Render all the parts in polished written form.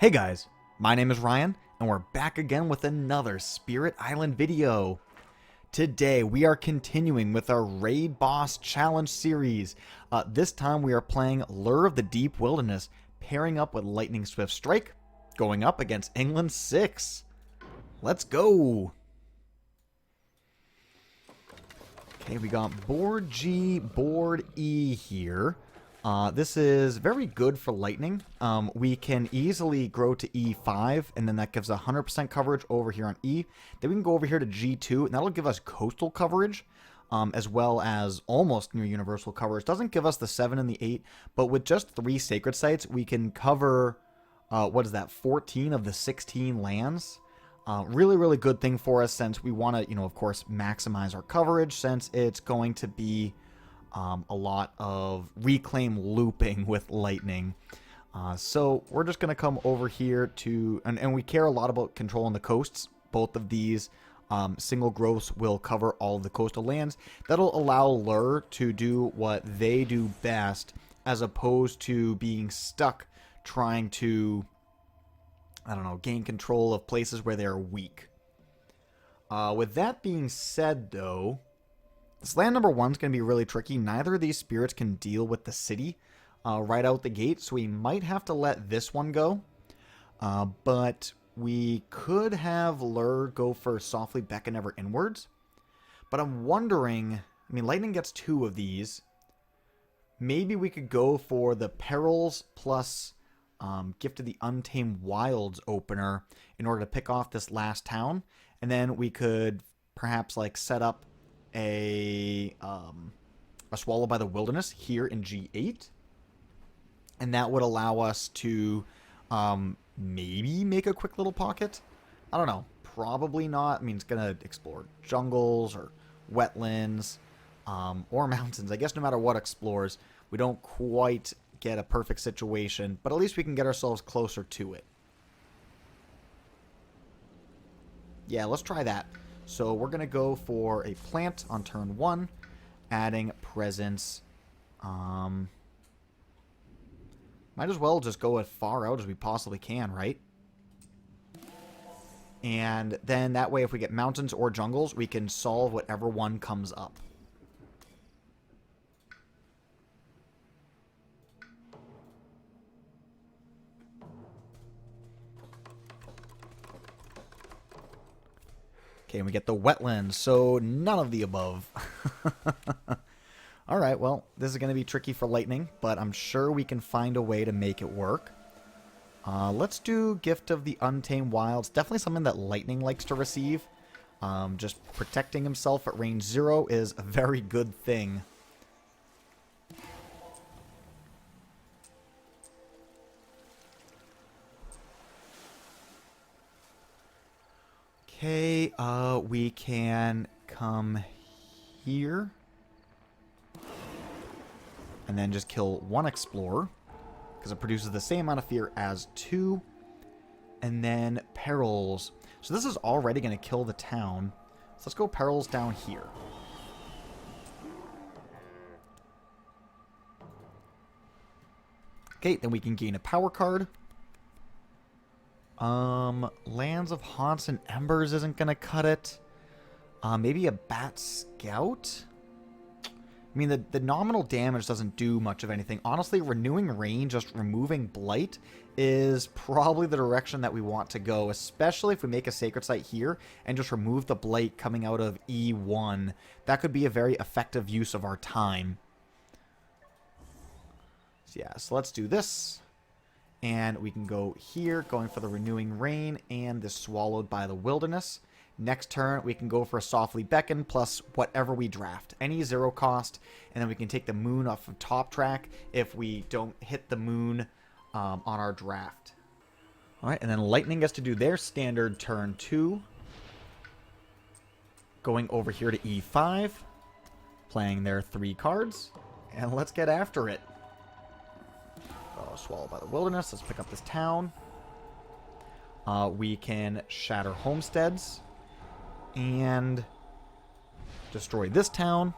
Hey guys, my name is Ryan, and we're back again with another Spirit Island video. Today we are continuing with our Raid Boss Challenge series. This time we are playing Lure of the Deep Wilderness, pairing up with Lightning Swift Strike, going up against England 6. Let's go! Okay, we got board G, board E here. This is very good for lightning. We can easily grow to E5, and then that gives 100% coverage over here on E. Then we can go over here to G2, and that'll give us coastal coverage, as well as almost near universal coverage. Doesn't give us the 7 and the 8, but with just 3 sacred sites, we can cover, 14 of the 16 lands. Really good thing for us, since we want to, of course, maximize our coverage, since it's going to be a lot of reclaim looping with lightning. So we're just going to come over here to, and we care a lot about controlling the coasts. Both of these single growths will cover all of the coastal lands. That'll allow Lure to do what they do best, as opposed to being stuck trying to, gain control of places where they're weak. With that being said, though, this land number 1 is going to be really tricky. Neither of these spirits can deal with the city right out the gate, so we might have to let this one go. But we could have Lure go for Softly Beckon Ever Inwards. But I'm wondering, Lightning gets 2 of these. Maybe we could go for the Perils plus Gift of the Untamed Wilds opener in order to pick off this last town. And then we could perhaps set up a Swallow by the Wilderness here in G8, and that would allow us to maybe make a quick little pocket. I don't know, probably not. It's gonna explore jungles or wetlands or mountains. I guess no matter what explores, we don't quite get a perfect situation, but at least we can get ourselves closer to it. Yeah, let's try that. So we're going to go for a plant on turn 1, adding presence. Might as well just go as far out as we possibly can, right? And then that way, if we get mountains or jungles, we can solve whatever one comes up. Okay, and we get the wetlands, so none of the above. Alright, well, this is going to be tricky for lightning, but I'm sure we can find a way to make it work. Let's do Gift of the Untamed Wilds. Definitely something that lightning likes to receive. Just protecting himself at range 0 is a very good thing. Okay, we can come here. And then just kill 1 explorer, because it produces the same amount of fear as 2. And then Perils. So this is already going to kill the town. So let's go Perils down here. Okay, then we can gain a power card. Lands of Haunts and Embers isn't gonna cut it. Maybe a Bat Scout? The nominal damage doesn't do much of anything. Honestly, Renewing Rain, just removing Blight, is probably the direction that we want to go, especially if we make a Sacred Site here and just remove the Blight coming out of E1. That could be a very effective use of our time. So yeah, so let's do this. And we can go here, going for the Renewing Rain and the Swallowed by the Wilderness. Next turn, we can go for a Softly Beckon plus whatever we draft. Any 0 cost, and then we can take the moon off of top track if we don't hit the moon on our draft. Alright, and then Lightning gets to do their standard turn 2. Going over here to E5. Playing their 3 cards. And let's get after it. Swallowed by the Wilderness. Let's pick up this town. We can shatter homesteads and destroy this town,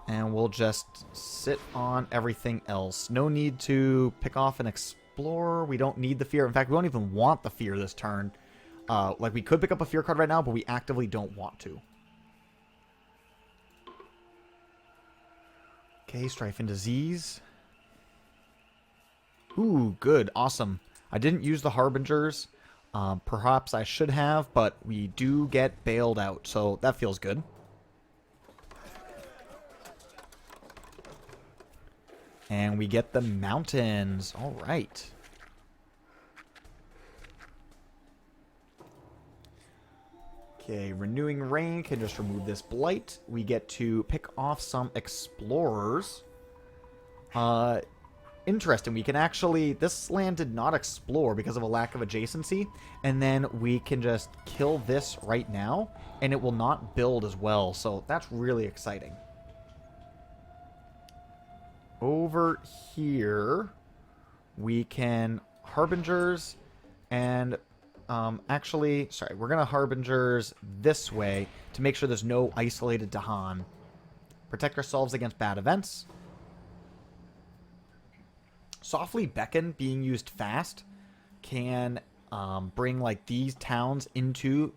and we'll just sit on everything else. No need to pick off an Explorer. We don't need the fear. In fact, we don't even want the fear this turn. Like, we could pick up a fear card right now, but we actively don't want to. Okay, Strife and Disease. Ooh, good. Awesome. I didn't use the Harbingers. Perhaps I should have, but we do get bailed out, so that feels good. And we get the mountains. All right. Okay, Renewing Rain can just remove this blight. We get to pick off some explorers. Interesting. We can actually... This land did not explore because of a lack of adjacency. And then we can just kill this right now. And it will not build as well. So that's really exciting. Over here, we can Harbingers and... actually, sorry, we're going to Harbingers this way to make sure there's no isolated Dahan. Protect ourselves against bad events. Softly Beckon, being used fast, can bring, like, these towns into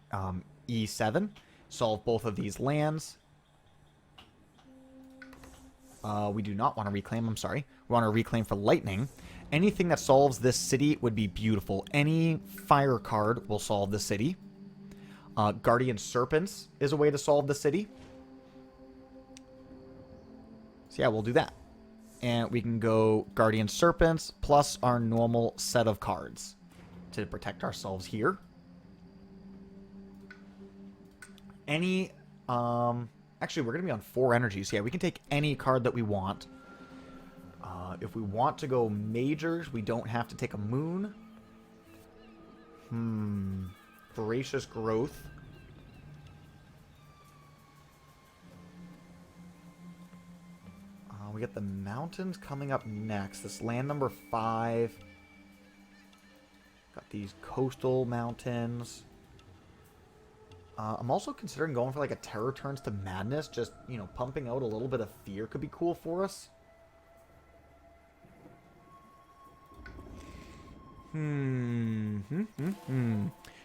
E7. Solve both of these lands. We do not want to reclaim, I'm sorry. We want to reclaim for lightning. Anything that solves this city would be beautiful. Any fire card will solve the city. Guardian Serpents is a way to solve the city. So yeah, we'll do that. And we can go Guardian Serpents plus our normal set of cards to protect ourselves here. Any... Actually, we're going to be on 4 energies. Yeah, we can take any card that we want. If we want to go majors, we don't have to take a moon. Voracious Growth. We get the mountains coming up next. This land number 5. Got these coastal mountains. I'm also considering going for like a Terror Turns to Madness. Just, you know, pumping out a little bit of fear could be cool for us.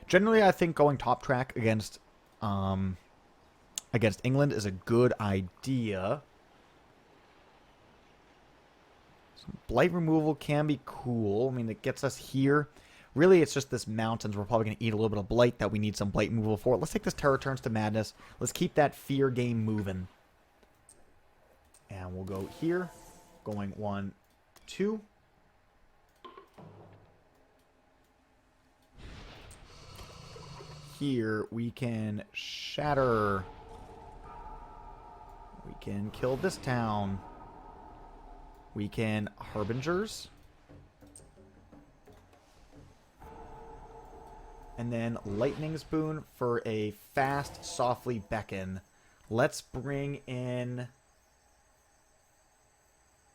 Generally, I think going top track against England is a good idea. Some blight removal can be cool. I mean, it gets us here. Really, it's just this mountains. We're probably going to eat a little bit of blight that we need some blight removal for. Let's take this Terror Turns to Madness. Let's keep that fear game moving. And we'll go here. Going 1, 2. Here, we can shatter. We can kill this town. We can Harbingers. And then Lightning's Boon for a fast, softly beckon. Let's bring in...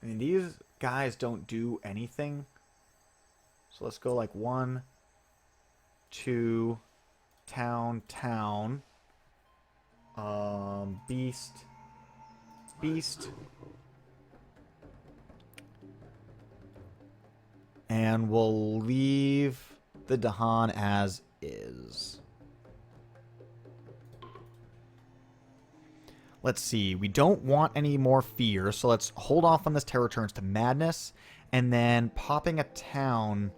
I mean, these guys don't do anything. So let's go like 1, 2... Town. Beast. And we'll leave the Dahan as is. Let's see. We don't want any more fear, so let's hold off on this Terror Turns to Madness. And then popping a town...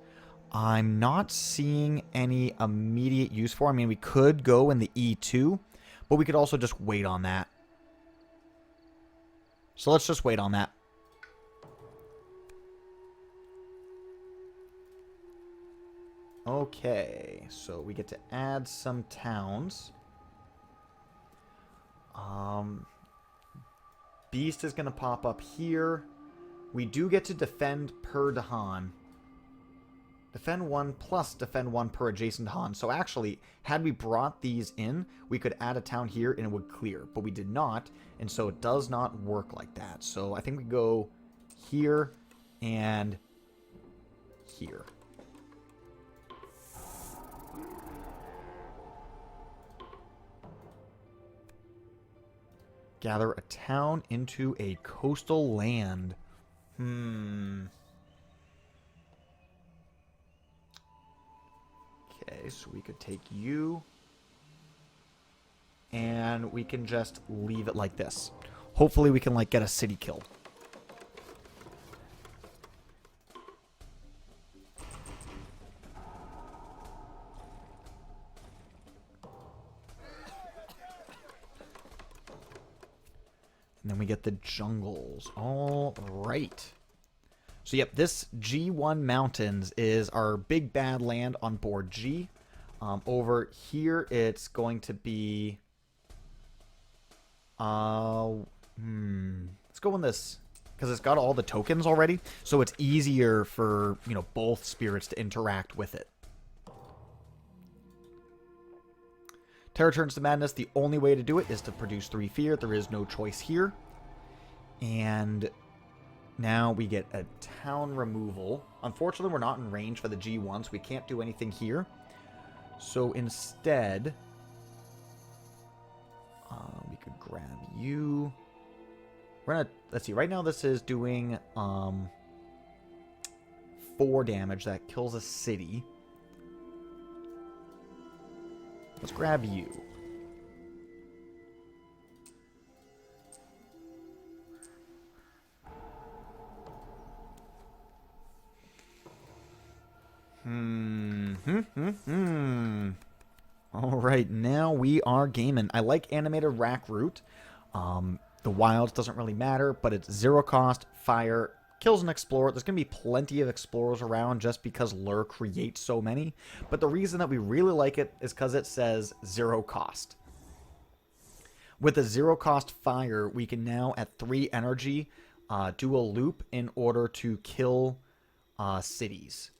I'm not seeing any immediate use for. I mean, we could go in the E2, but we could also just wait on that. So let's just wait on that. Okay, so we get to add some towns. Beast is going to pop up here. We do get to defend per Dahan. Defend 1 plus defend 1 per adjacent Dahan. So actually, had we brought these in, we could add a town here and it would clear. But we did not, and so it does not work like that. So I think we go here and here. Gather a town into a coastal land. Okay, so we could take you. And we can just leave it like this. Hopefully we can, like, get a city kill. And then we get the jungles. All right. So, yep, this G1 Mountains is our big bad land on board G. Over here, it's going to be... let's go in this, because it's got all the tokens already, so it's easier for, you know, both spirits to interact with it. Terror turns to madness. The only way to do it is to produce 3 fear. There is no choice here. And now we get a town removal. Unfortunately, we're not in range for the G1, so we can't do anything here. So instead, we could grab you. We're gonna, let's see, right now this is doing 4 damage. That kills a city. Let's grab you. Alright, now we are gaming. I like animated rack root. The wilds doesn't really matter, but it's 0 cost, fire, kills an explorer. There's going to be plenty of explorers around just because Lure creates so many. But the reason that we really like it is because it says 0 cost. With a 0 cost fire, we can now, at 3 energy, do a loop in order to kill cities.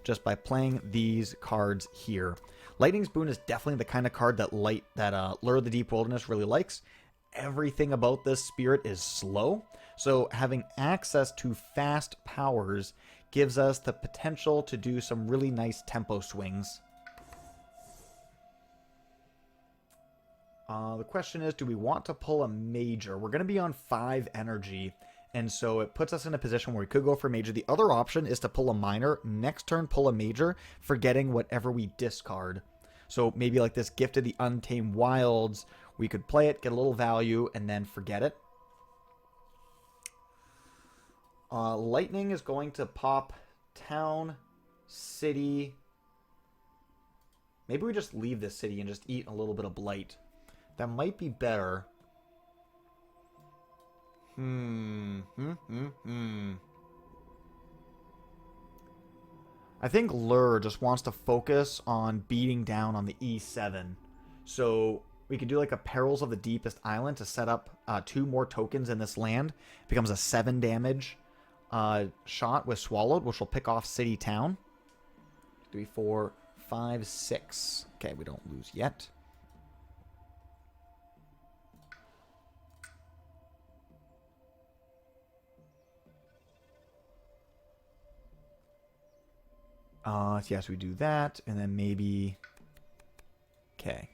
Just by playing these cards here. Lightning's Boon is definitely the kind of card that Lure of the Deep Wilderness really likes. Everything about this spirit is slow, so having access to fast powers gives us the potential to do some really nice tempo swings. The question is, do we want to pull a major? We're going to be on 5 energy, and so it puts us in a position where we could go for a major. The other option is to pull a minor, next turn pull a major, forgetting whatever we discard. So maybe like this Gift of the Untamed Wilds, we could play it, get a little value, and then forget it. Lightning is going to pop town, city. Maybe we just leave this city and just eat a little bit of blight. That might be better. I think Lure just wants to focus on beating down on the E7. So we could do like a Perils of the Deepest Island to set up 2 more tokens in this land. It becomes a 7 damage shot with Swallowed, which will pick off City Town. 3, 4, 5, 6. Okay, we don't lose yet. Yes, we do that, and then maybe... Okay.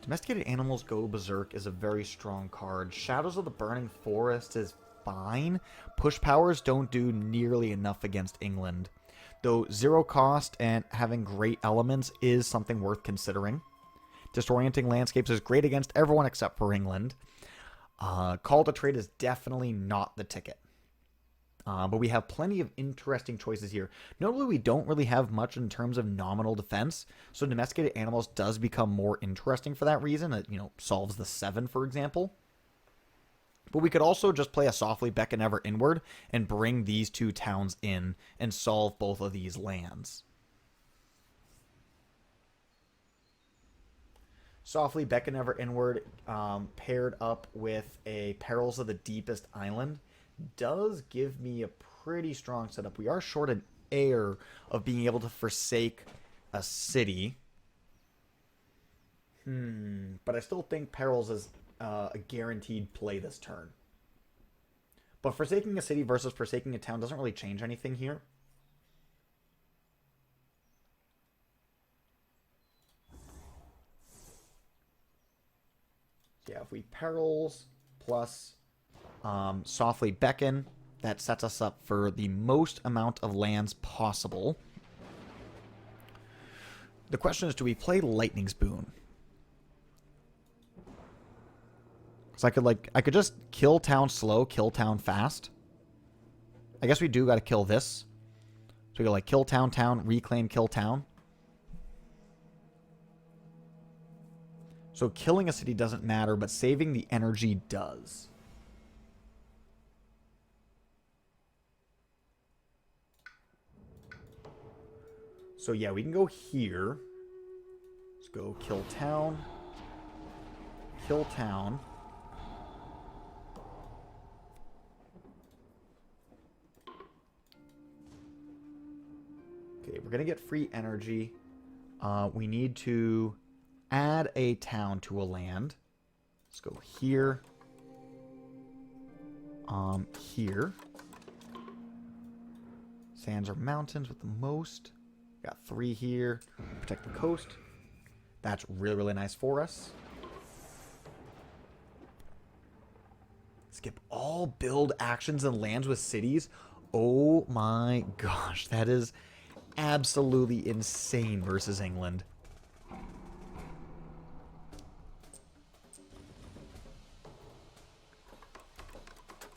Domesticated Animals Go Berserk is a very strong card. Shadows of the Burning Forest is fine. Push powers don't do nearly enough against England. Though 0 cost and having great elements is something worth considering. Disorienting Landscapes is great against everyone except for England. Call to Trade is definitely not the ticket. But we have plenty of interesting choices here. Notably, we don't really have much in terms of nominal defense, so Domesticated Animals does become more interesting for that reason. It, solves the 7, for example. But we could also just play a Softly Beckon Ever Inward and bring these 2 towns in and solve both of these lands. Softly Beckon Ever Inward paired up with a Perils of the Deepest Island does give me a pretty strong setup. We are short an air of being able to forsake a city. But I still think Perils is a guaranteed play this turn. But forsaking a city versus forsaking a town doesn't really change anything here. Yeah, if we Perils plus Softly Beckon, that sets us up for the most amount of lands possible. The question is, do we play Lightning's Boon? Because I could just kill town slow, kill town fast. I guess we do got to kill this. So we go like kill town, town, reclaim, kill town. So killing a city doesn't matter, but saving the energy does. So yeah, we can go here. Let's go kill town. Kill town. Okay, we're going to get free energy. We need to add a town to a land. Let's go here. Here. Sands are mountains with the most. Got 3 here. Protect the coast. That's really, really nice for us. Skip all build actions and lands with cities. Oh my gosh, that is absolutely insane versus England.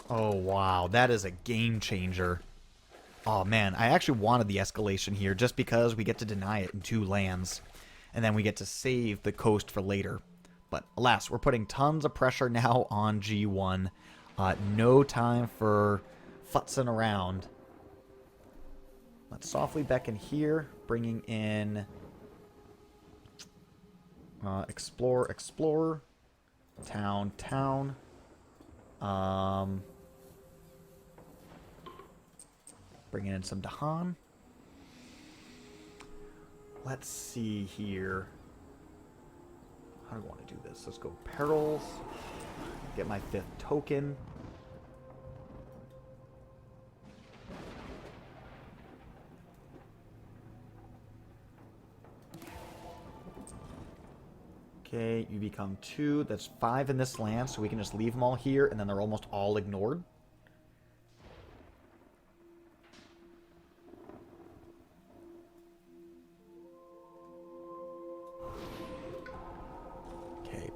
Oh wow, that is a game changer. Oh man, I actually wanted the escalation here just because we get to deny it in 2 lands. And then we get to save the coast for later. But alas, we're putting tons of pressure now on G1. No time for futzing around. Let's softly beckon here, bringing in Explorer, Town. Bringing in some Dahan. Let's see here. How do I want to do this? Let's go Perils. Get my 5th token. Okay, you become 2. That's 5 in this land, so we can just leave them all here, and then they're almost all ignored.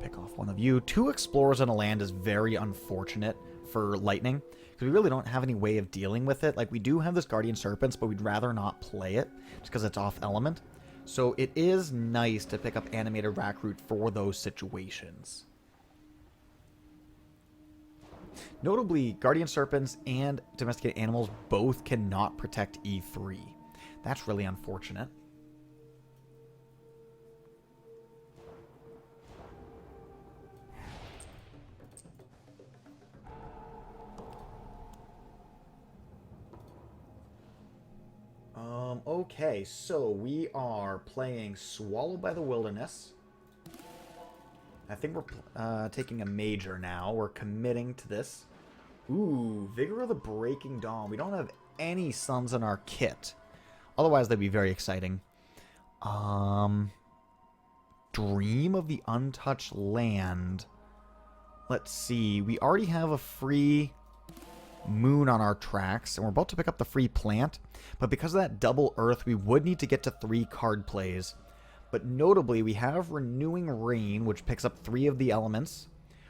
Pick off one of you. 2 explorers on a land is very unfortunate for Lightning, because we really don't have any way of dealing with it. Like, we do have this Guardian Serpents, but we'd rather not play it, just because it's off element. So it is nice to pick up Animated Rakroot for those situations. Notably, Guardian Serpents and Domesticated Animals both cannot protect E3. That's really unfortunate. Okay, so we are playing Swallowed by the Wilderness. I think we're taking a major now. We're committing to this. Ooh, Vigor of the Breaking Dawn. We don't have any suns in our kit. Otherwise, that'd be very exciting. Dream of the Untouched Land. Let's see. We already have a free moon on our tracks, and we're about to pick up the free plant, but because of that double earth, we would need to get to 3 card plays. But notably, we have Renewing Rain, which picks up 3 of the elements.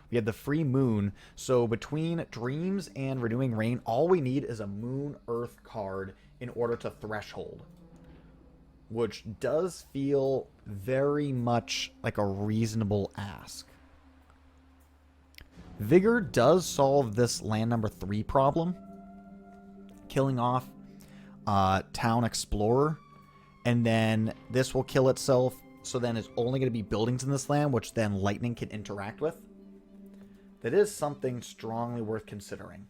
We have the free moon, so between Dreams and Renewing Rain, all we need is a moon earth card in order to threshold, which does feel very much like a reasonable ask. Vigor does solve this land number 3 problem, killing off Town Explorer, and then this will kill itself, so then it's only going to be buildings in this land, which then Lightning can interact with. That is something strongly worth considering.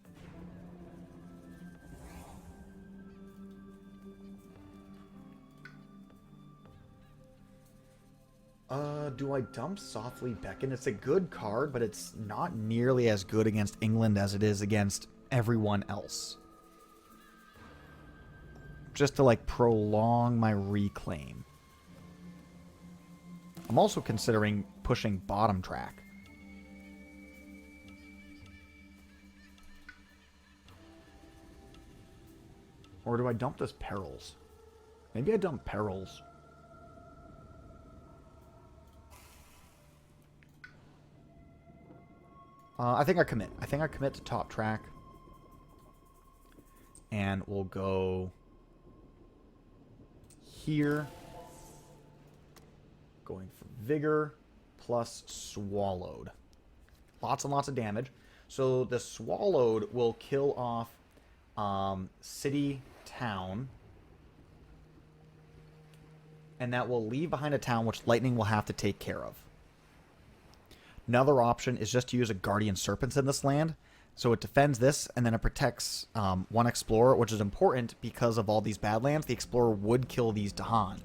Do I dump Softly Beckon? It's a good card, but it's not nearly as good against England as it is against everyone else. Just to, like, prolong my reclaim. I'm also considering pushing Bottom Track. Or do I dump this Perils? Maybe I dump Perils. I think I commit. I think I commit to top track. And we'll go here. Going for Vigor plus Swallowed. Lots and lots of damage. So the Swallowed will kill off City, Town. And that will leave behind a town which Lightning will have to take care of. Another option is just to use a Guardian Serpents in this land. So it defends this, and then it protects one Explorer, which is important because of all these Badlands. The Explorer would kill these Dahan.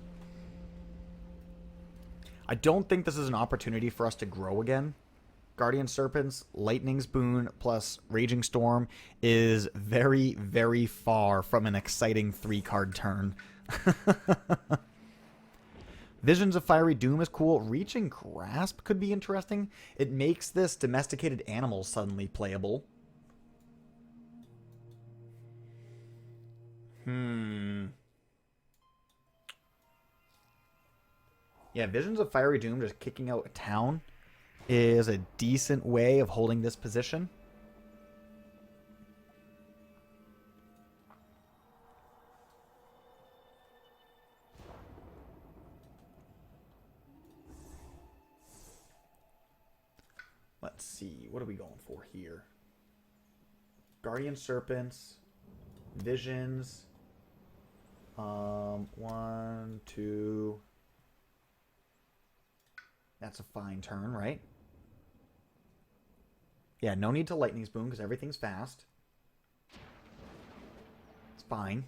I don't think this is an opportunity for us to grow again. Guardian Serpents, Lightning's Boon, plus Raging Storm is very, very far from an exciting 3-card turn. Visions of Fiery Doom is cool. Reaching Grasp could be interesting. It makes this domesticated animal suddenly playable. Yeah, Visions of Fiery Doom just kicking out a town is a decent way of holding this position. Let's see. What are we going for here? Guardian Serpents. Visions. 1, 2. That's a fine turn, right? Yeah, no need to Lightning's Boom because everything's fast. It's fine.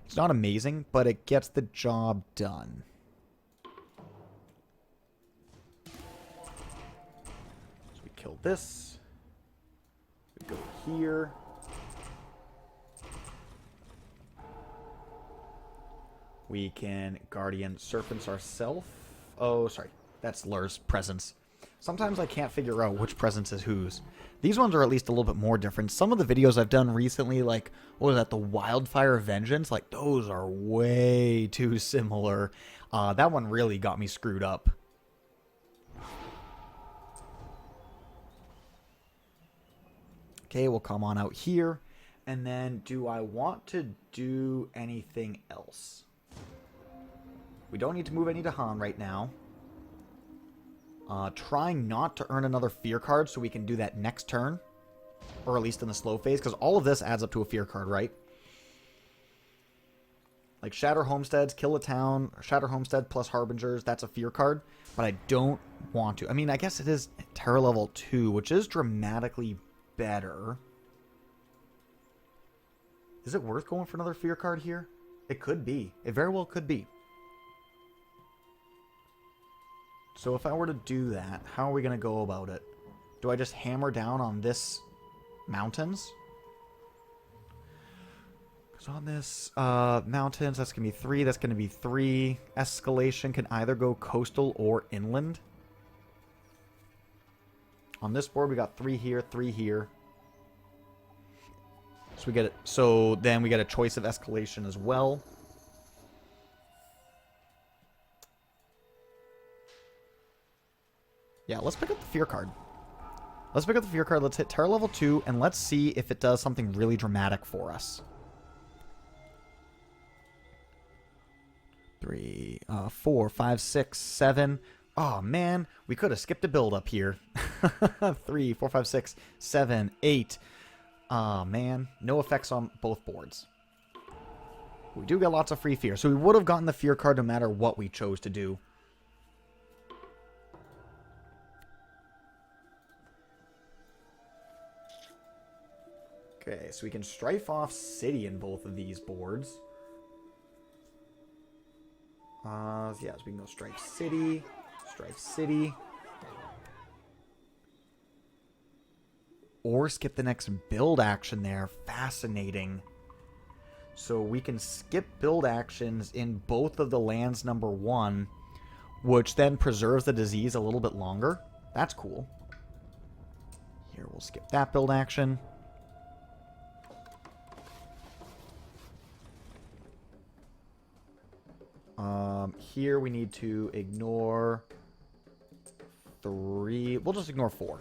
It's not amazing, but it gets the job done. So we kill this. We go here. We can Guardian Serpents ourselves. Oh, sorry. That's Lur's presence. Sometimes I can't figure out which presence is whose. These ones are at least a little bit more different. Some of the videos I've done recently, like, what was that, the Wildfire Vengeance? Like, those are way too similar. That one really got me screwed up. Okay, we'll come on out here. And then, do I want to do anything else? We don't need to move any Dahan right now. Trying not to earn another fear card so we can do that next turn. Or at least in the slow phase, because all of this adds up to a fear card, right? Like Shatter Homesteads, kill a town, Shatter Homestead plus Harbingers, that's a fear card. But I don't want to. I mean, I guess it is Terror level 2, which is dramatically better. Is it worth going for another fear card here? It could be. It very well could be. So if I were to do that, how are we going to go about it? Do I just hammer down on this mountains? Because on this mountains, that's going to be 3. That's going to be 3. Escalation can either go coastal or inland. On this board, we got 3 here, 3 here. So we get it. So then we get a choice of escalation as well. Yeah, let's pick up the fear card. Let's pick up the fear card. Let's hit Terror level 2, and let's see if it does something really dramatic for us. 3, 4, 5, 6, 7. Oh, man. We could have skipped a build up here. 3, 4, 5, 6, 7, 8. Oh, man. No effects on both boards. We do get lots of free fear, so we would have gotten the fear card no matter what we chose to do. Okay, so we can strife off City in both of these boards. Yeah, so we can go Strife City, Strife City. Or skip the next build action there. Fascinating. So we can skip build actions in both of the lands number 1, which then preserves the disease a little bit longer. That's cool. Here, we'll skip that build action. Here we need to ignore 3. We'll just ignore 4.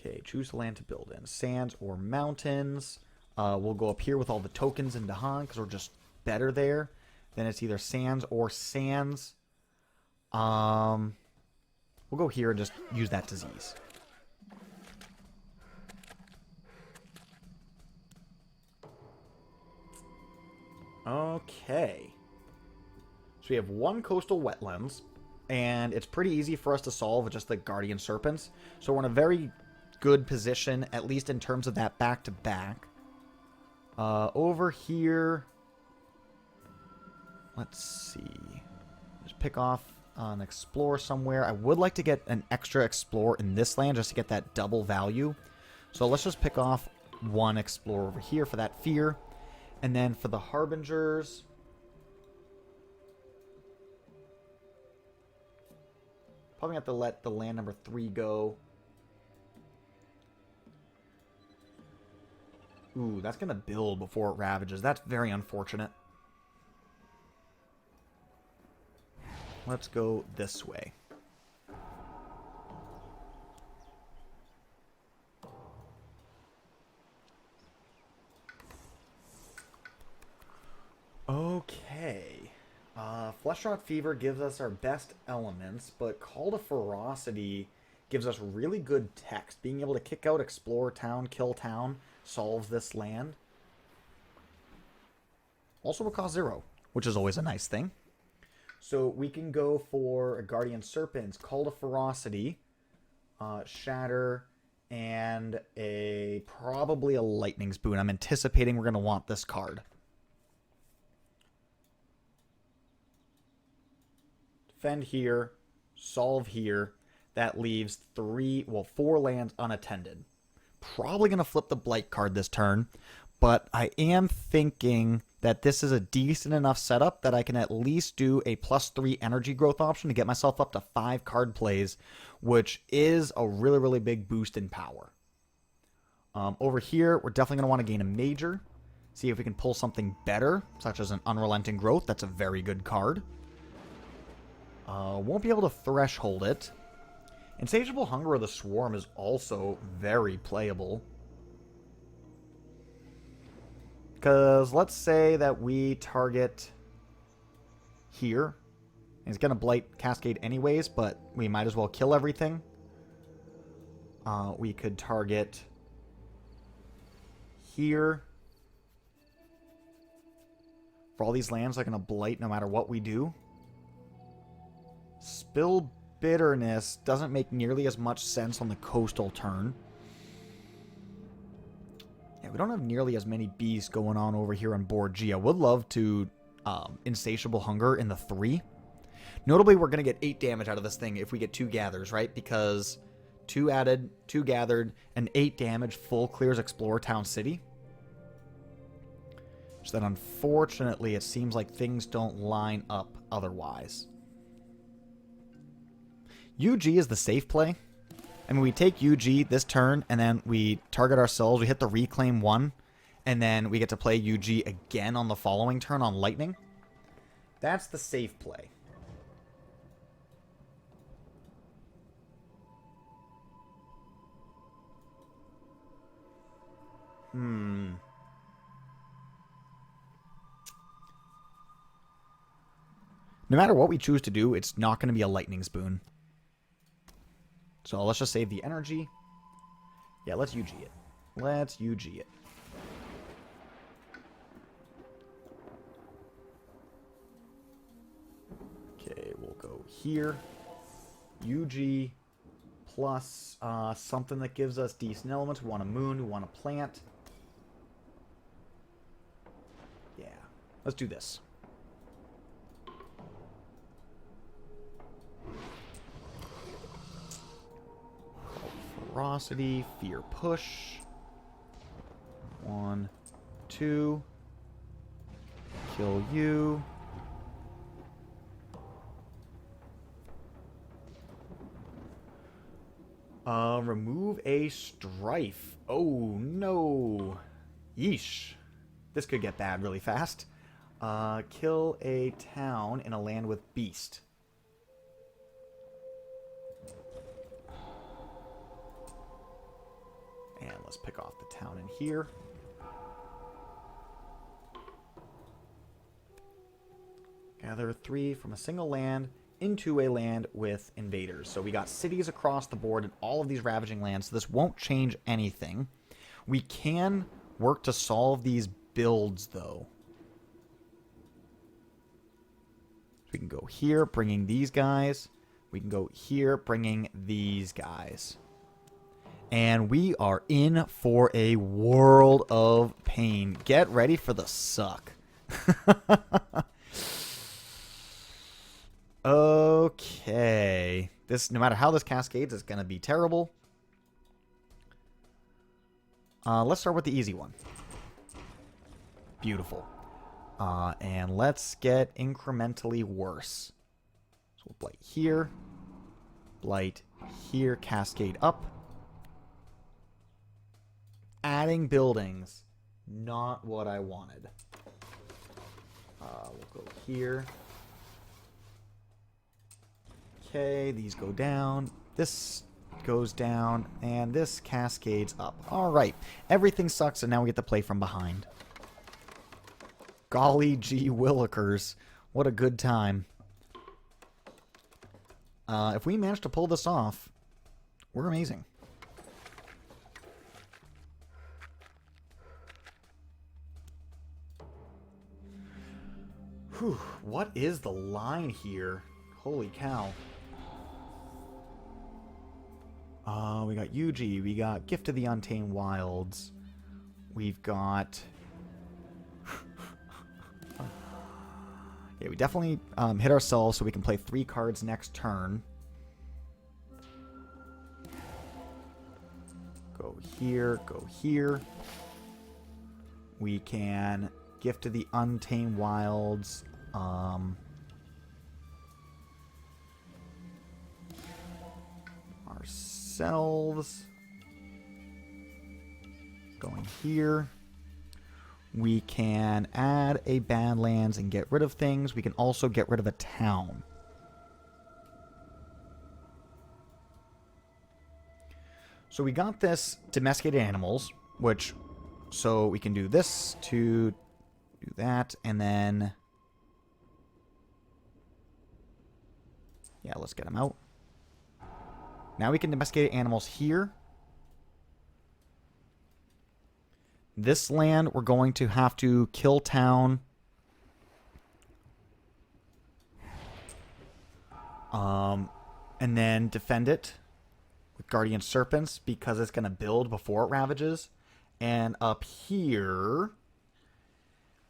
Okay, choose the land to build in. Sands or mountains. We'll go up here with all the tokens in Dahan because we're just better there. Then it's either sands or sands. We'll go here and just use that disease. Okay. So we have one coastal wetlands, and it's pretty easy for us to solve with just the Guardian Serpents. So we're in a very good position, at least in terms of that back-to-back. Over here, let's see. Just pick off an Explore somewhere. I would like to get an extra Explore in this land just to get that double value. So let's just pick off one Explore over here for that Fear. And then for the Harbingers, probably have to let the land number 3 go. Ooh, that's going to build before it ravages. That's very unfortunate. Let's go this way. Okay. Fleshrot Fever gives us our best elements, but Call to Ferocity gives us really good text. Being able to kick out, explore town, kill town, solves this land. Also will cost 0, which is always a nice thing. So we can go for a Guardian Serpents, Call to Ferocity, Shatter, and probably a Lightning's Boon. I'm anticipating we're going to want this card. Defend here, solve here. That leaves 4 lands unattended. Probably going to flip the Blight card this turn, but I am thinking that this is a decent enough setup that I can at least do a +3 energy growth option to get myself up to 5 card plays, which is a really, really big boost in power. Over here, we're definitely going to want to gain a major. See if we can pull something better, such as an Unrelenting Growth. That's a very good card. Won't be able to threshold it. Insatiable Hunger of the Swarm is also very playable. Because let's say that we target here. It's going to Blight Cascade anyways, but we might as well kill everything. We could target here. For all these lands, they're going to Blight no matter what we do. Spill Bitterness doesn't make nearly as much sense on the coastal turn. Yeah, we don't have nearly as many beasts going on over here on board G. I would love to Insatiable Hunger in the 3. Notably, we're going to get 8 damage out of this thing if we get 2 gathers, right? Because 2 added, 2 gathered, and 8 damage full clears Explore Town City. So that unfortunately, it seems like things don't line up otherwise. UG is the safe play. I mean, we take UG this turn, and then we target ourselves. We hit the Reclaim 1, and then we get to play UG again on the following turn on Lightning. That's the safe play. No matter what we choose to do, it's not going to be a Lightning's Boon. So let's just save the energy. Yeah, let's UG it. Let's UG it. Okay, we'll go here. UG plus something that gives us decent elements. We want a moon, we want a plant. Yeah, let's do this. Ferocity, Fear Push. 1, 2. Kill you. Remove a Strife. Oh, no. Yeesh. This could get bad really fast. Kill a town in a land with Beast. Let's pick off the town in here. Gather 3 from a single land into a land with invaders. So we got cities across the board in all of these ravaging lands, so this won't change anything. We can work to solve these builds, though. We can go here, bringing these guys. We can go here, bringing these guys. And we are in for a world of pain. Get ready for the suck. Okay. This, no matter how this cascades, is going to be terrible. Let's start with the easy one. Beautiful. And let's get incrementally worse. So we'll blight here, cascade up. Adding buildings, not what I wanted. We'll go here. Okay, these go down. This goes down, and this cascades up. All right, everything sucks, and now we get to play from behind. Golly gee willikers, what a good time. If we manage to pull this off, we're amazing. Whew, what is the line here? Holy cow. We got Yuji, we got Gift of the Untamed Wilds, we've got... yeah, we definitely hit ourselves so we can play 3 cards next turn. Go here, go here. We can Gift of the Untamed Wilds. Ourselves. Going here. We can add a Badlands and get rid of things. We can also get rid of a town. So we got this domesticated animals, which, so we can do this to do that, and then, yeah, let's get them out. Now we can domesticate animals here. This land, we're going to have to kill town. And then defend it with Guardian Serpents because it's going to build before it ravages. And up here,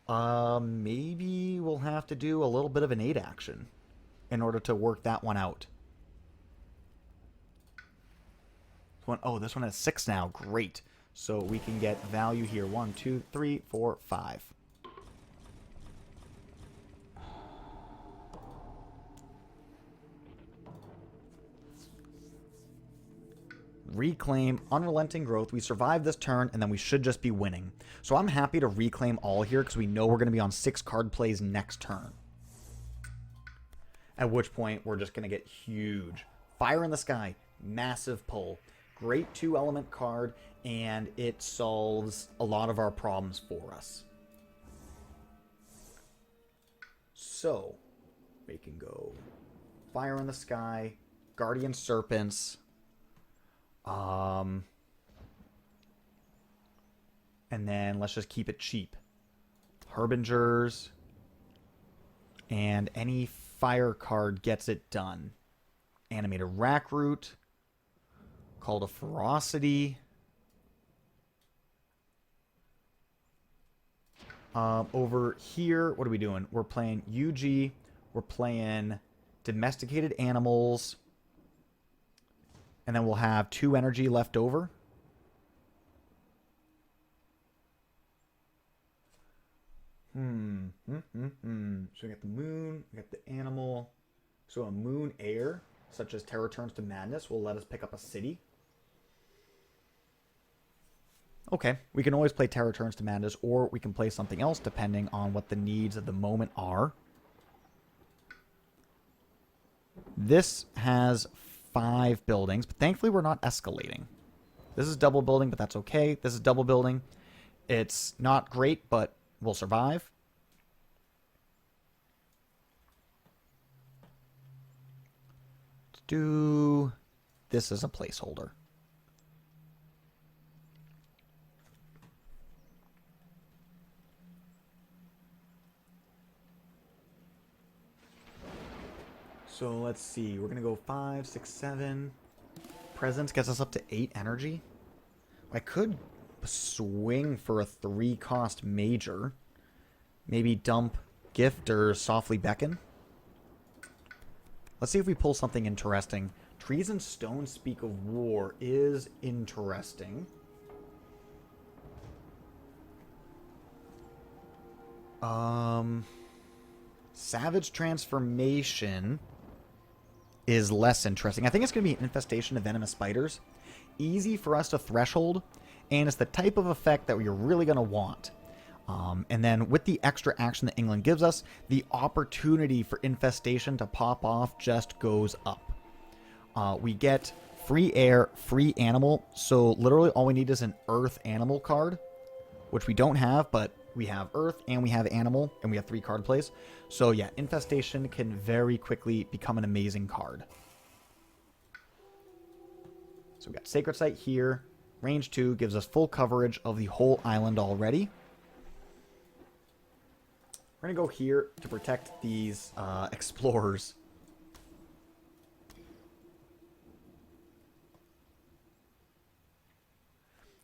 maybe we'll have to do a little bit of an 8 action in order to work that one out. Oh, this one has 6 now. Great. So we can get value here. 1, 2, 3, 4, 5. Reclaim, Unrelenting Growth. We survived this turn, and then we should just be winning. So I'm happy to reclaim all here because we know we're going to be on 6 card plays next turn. At which point, we're just going to get huge. Fire in the Sky. Massive pull. Great 2-element card, and it solves a lot of our problems for us. So, we can go Fire in the Sky, Guardian Serpents, and then let's just keep it cheap. Harbingers, and any fire card gets it done. Animated Rackroot, Call to Ferocity. Over here, what are we doing? We're playing UG. We're playing Domesticated Animals. And then we'll have 2 energy left over. So we got the moon, we got the animal. So a moon air, such as Terror Turns to Madness, will let us pick up a city. Okay, we can always play Terror Turns to Madness, or we can play something else depending on what the needs of the moment are. This has 5 buildings, but thankfully we're not escalating. This is double building, but that's okay. This is double building. It's not great, but we'll survive. Let's do this as a placeholder. So let's see. We're going to go 5, 6, 7. Presence gets us up to 8 energy. I could swing for a 3-cost major. Maybe dump Gift or Softly Beckon. Let's see if we pull something interesting. Trees and Stone Speak of War is interesting. Savage Transformation is less interesting. I think it's going to be an Infestation of Venomous Spiders. Easy for us to threshold, and it's the type of effect that we're really going to want. And then with the extra action that England gives us, the opportunity for Infestation to pop off just goes up. We get free air, free animal, so literally all we need is an Earth animal card, which we don't have, but we have Earth and we have animal, and we have 3 card plays. So yeah, Infestation can very quickly become an amazing card. So we got Sacred Site here. Range 2 gives us full coverage of the whole island already. We're going to go here to protect these explorers.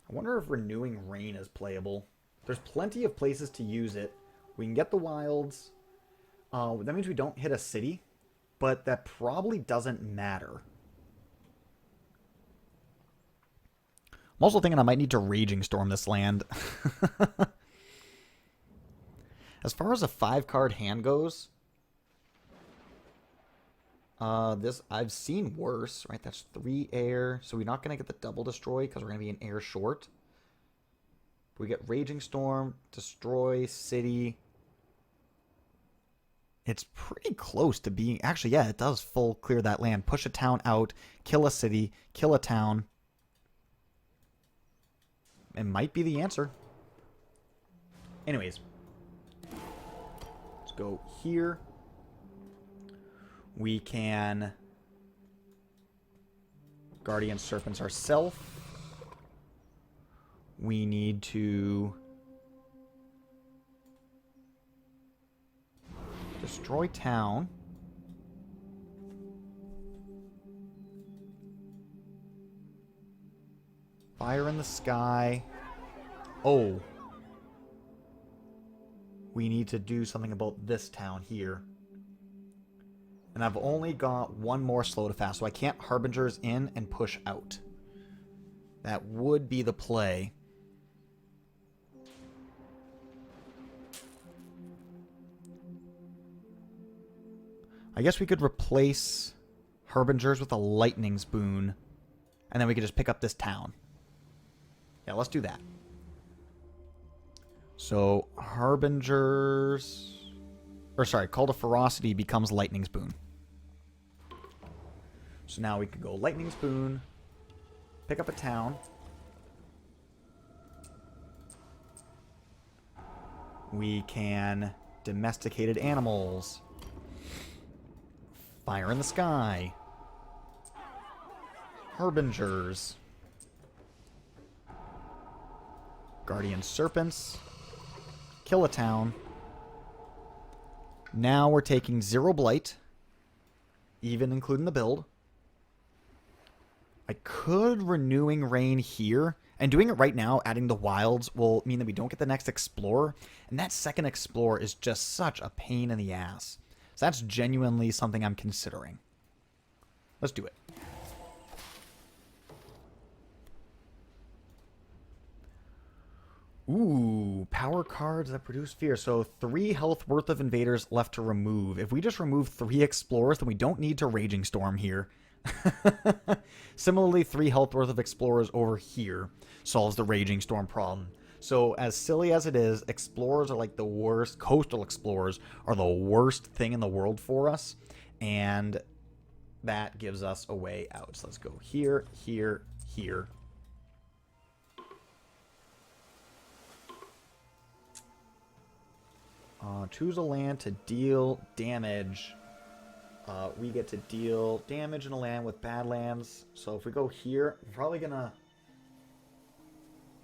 I wonder if Renewing Rain is playable. There's plenty of places to use it. We can get the wilds. That means we don't hit a city, but that probably doesn't matter. I'm also thinking I might need to Raging Storm this land. As far as a 5-card hand goes, this I've seen worse, right? That's 3 air, so we're not going to get the double destroy because we're going to be an air short. We get Raging Storm, Destroy City. It's pretty close to being... Actually, yeah, it does full clear that land. Push a town out, kill a city, kill a town. It might be the answer. Anyways. Let's go here. We can Guardian Serpents ourselves. We need to destroy town. Fire in the sky. Oh. We need to do something about this town here. And I've only got 1 more slow to fast, so I can't Harbingers in and push out. That would be the play. I guess we could replace Harbingers with a Lightning's Boon, and then we could just pick up this town. Yeah, let's do that. So, Harbingers... Or, sorry, Call to Ferocity becomes Lightning's Boon. So now we could go Lightning's Boon, pick up a town. We can Domesticated Animals. Fire in the Sky. Harbingers. Guardian Serpents. Kill a town. Now we're taking 0 blight, even including the build. I could Renewing Rain here, and doing it right now, adding the wilds, will mean that we don't get the next Explorer, and that second Explorer is just such a pain in the ass. So that's genuinely something I'm considering. Let's do it. Ooh, power cards that produce fear. So 3 health worth of invaders left to remove. If we just remove 3 explorers, then we don't need to Raging Storm here. Similarly, 3 health worth of explorers over here solves the Raging Storm problem. So as silly as it is, explorers are like the worst. Coastal explorers are the worst thing in the world for us. And that gives us a way out. So let's go here, here, here. Choose a land to deal damage. We get to deal damage in a land with Badlands. So if we go here, we're probably gonna...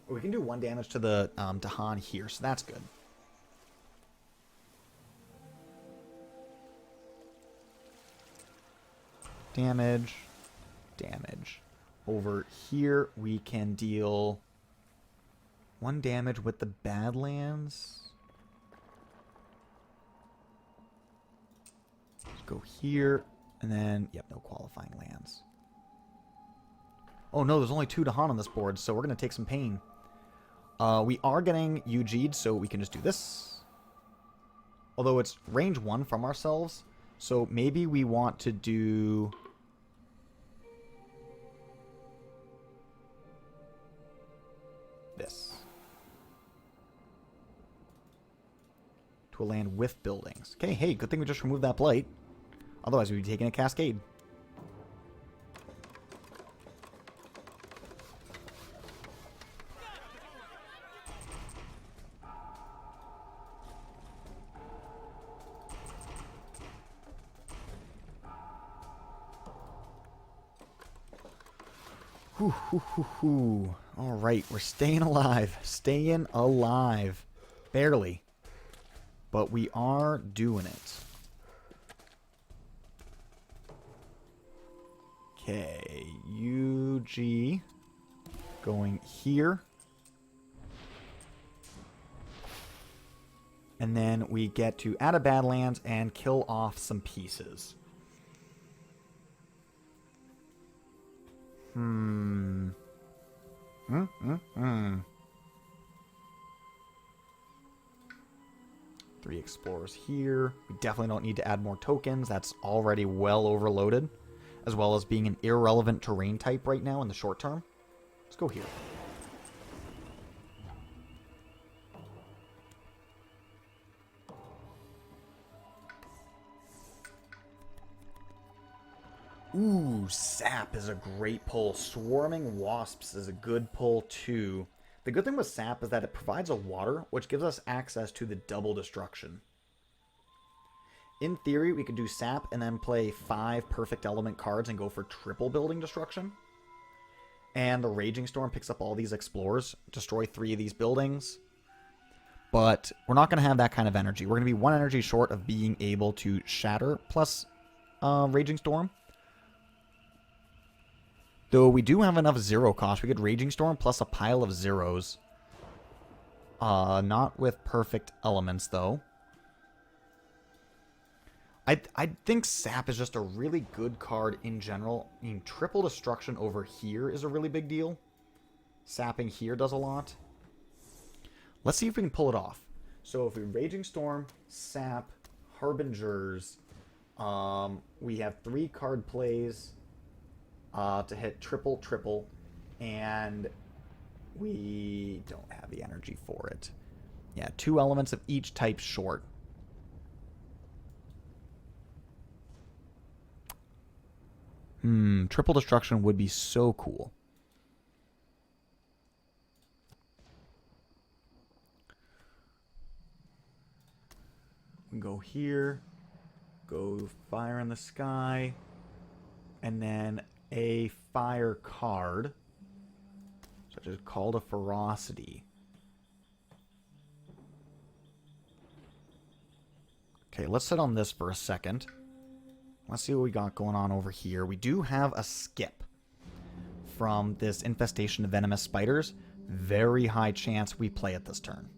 We can do 1 damage to the Dahan here, so that's good. Damage. Damage. Over here, we can deal 1 damage with the Badlands. Let's go here, and then, yep, no qualifying lands. Oh no, there's only 2 Dahan on this board, so we're going to take some pain. We are getting UG'd, so we can just do this. Although it's range 1 from ourselves, so maybe we want to do... this. To a land with buildings. Okay, hey, good thing we just removed that blight. Otherwise, we'd be taking a cascade. Alright, we're staying alive. Staying alive. Barely. But we are doing it. Okay, UG going here. And then we get to add a Badlands and kill off some pieces. Three explorers here. We definitely don't need to add more tokens. That's already well overloaded. As well as being an irrelevant terrain type right now in the short term. Let's go here. Ooh, Sap is a great pull. Swarming Wasps is a good pull too. The good thing with Sap is that it provides a water, which gives us access to the double destruction. In theory, we could do Sap and then play 5 perfect element cards and go for triple building destruction. And the Raging Storm picks up all these explorers, destroy 3 of these buildings. But we're not going to have that kind of energy. We're going to be 1 energy short of being able to Shatter plus Raging Storm. Though we do have enough 0 cost. We get Raging Storm plus a pile of zeros. Not with perfect elements, though. I think Sap is just a really good card in general. I mean, triple destruction over here is a really big deal. Sapping here does a lot. Let's see if we can pull it off. So if we Raging Storm, Sap, Harbingers, we have 3 card plays to hit triple, and we don't have the energy for it. Yeah, 2 elements of each type short. Triple destruction would be so cool. We go here, go Fire in the Sky, and then a fire card, such as Call to Ferocity. Okay, let's sit on this for a second. Let's see what we got going on over here. We do have a skip from this Infestation of Venomous Spiders. Very high chance we play it this turn.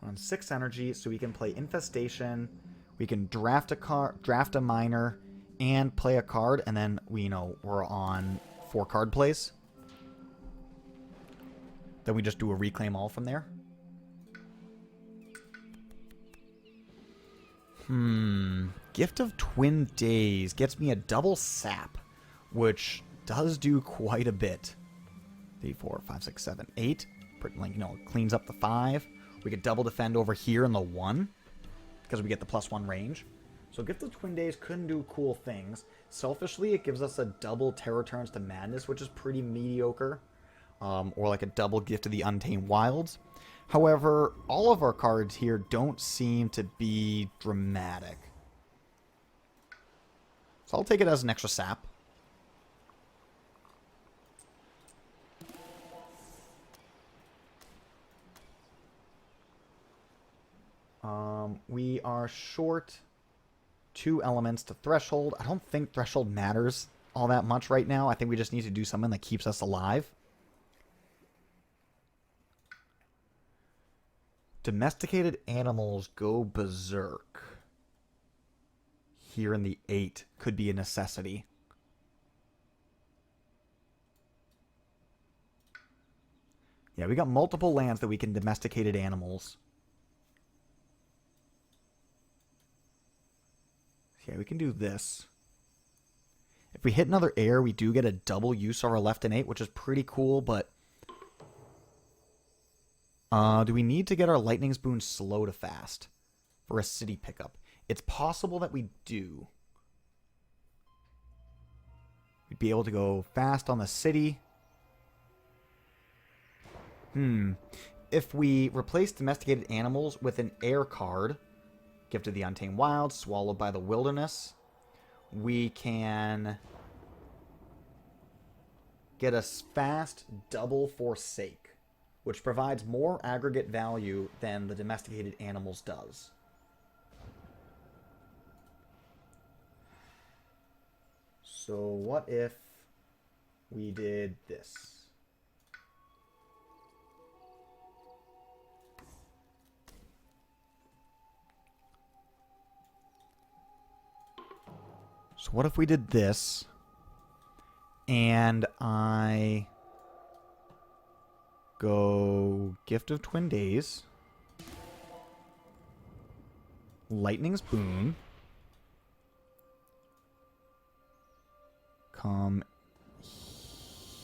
On 6 energy, so we can play Infestation. We can draft a miner, and play a card, and then we're on 4 card plays. Then we just do a reclaim all from there. Gift of Twin Days gets me a double Sap, which does do quite a bit. 3, 4, 5, 6, 7, 8. It cleans up the 5. We could double defend over here in the 1 because we get the +1 range. So Gift of Twin Days couldn't do cool things. Selfishly, it gives us a double Terror Turns to Madness, which is pretty mediocre. Or like a double Gift of the Untamed Wilds. However, all of our cards here don't seem to be dramatic. So I'll take it as an extra sap. We are short 2 elements to Threshold. I don't think Threshold matters all that much right now. I think we just need to do something that keeps us alive. Domesticated animals go berserk. Here in the 8 could be a necessity. Yeah, we got multiple lands that we can domesticated animals. Yeah, we can do this. If we hit another air, we do get a double use of our left and 8, which is pretty cool, but... do we need to get our Lightning Spoon slow to fast for a city pickup? It's possible that we do. We'd be able to go fast on the city. If we replace domesticated animals with an air card, Gift of the Untamed Wilds, Swallowed by the Wilderness, we can get a fast double Forsake, which provides more aggregate value than the domesticated animals does. So what if we did this? So what if we did this, and I go Gift of Twin Days, Lightning's Boon, come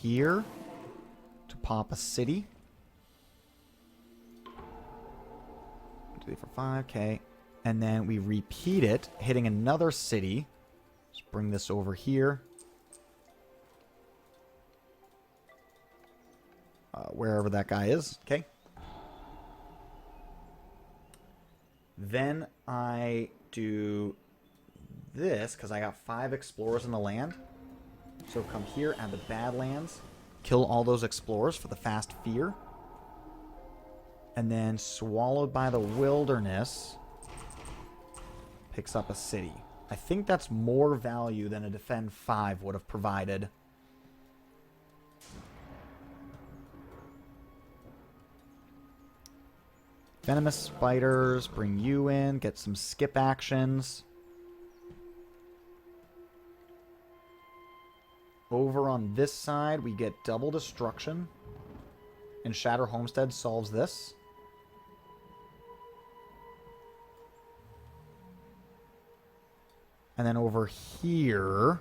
here to pop a city, 2 for 5, and then we repeat it, hitting another city. Let's bring this over here. Wherever that guy is. Okay. Then I do this, because I got 5 explorers in the land. So come here, add the Badlands. Kill all those explorers for the fast fear. And then Swallowed by the Wilderness picks up a city. I think that's more value than a Defend 5 would have provided. Venomous Spiders, bring you in, get some skip actions. Over on this side, we get double destruction. And Shatter Homestead solves this. And then over here,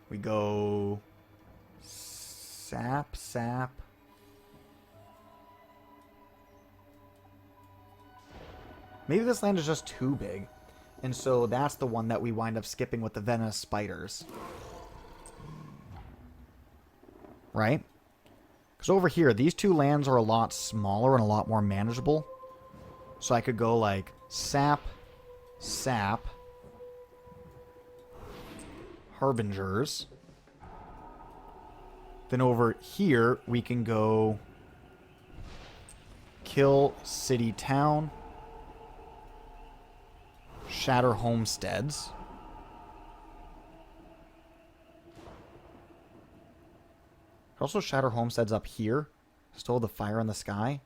we go sap, sap. Maybe this land is just too big. And so that's the one that we wind up skipping with the Venomous Spiders. Right? Because over here, these 2 lands are a lot smaller and a lot more manageable. So I could go like sap, sap, Harbingers. Then over here, we can go kill city town, Shatter Homesteads. Also Shatter Homesteads up here. Stole the fire in the sky.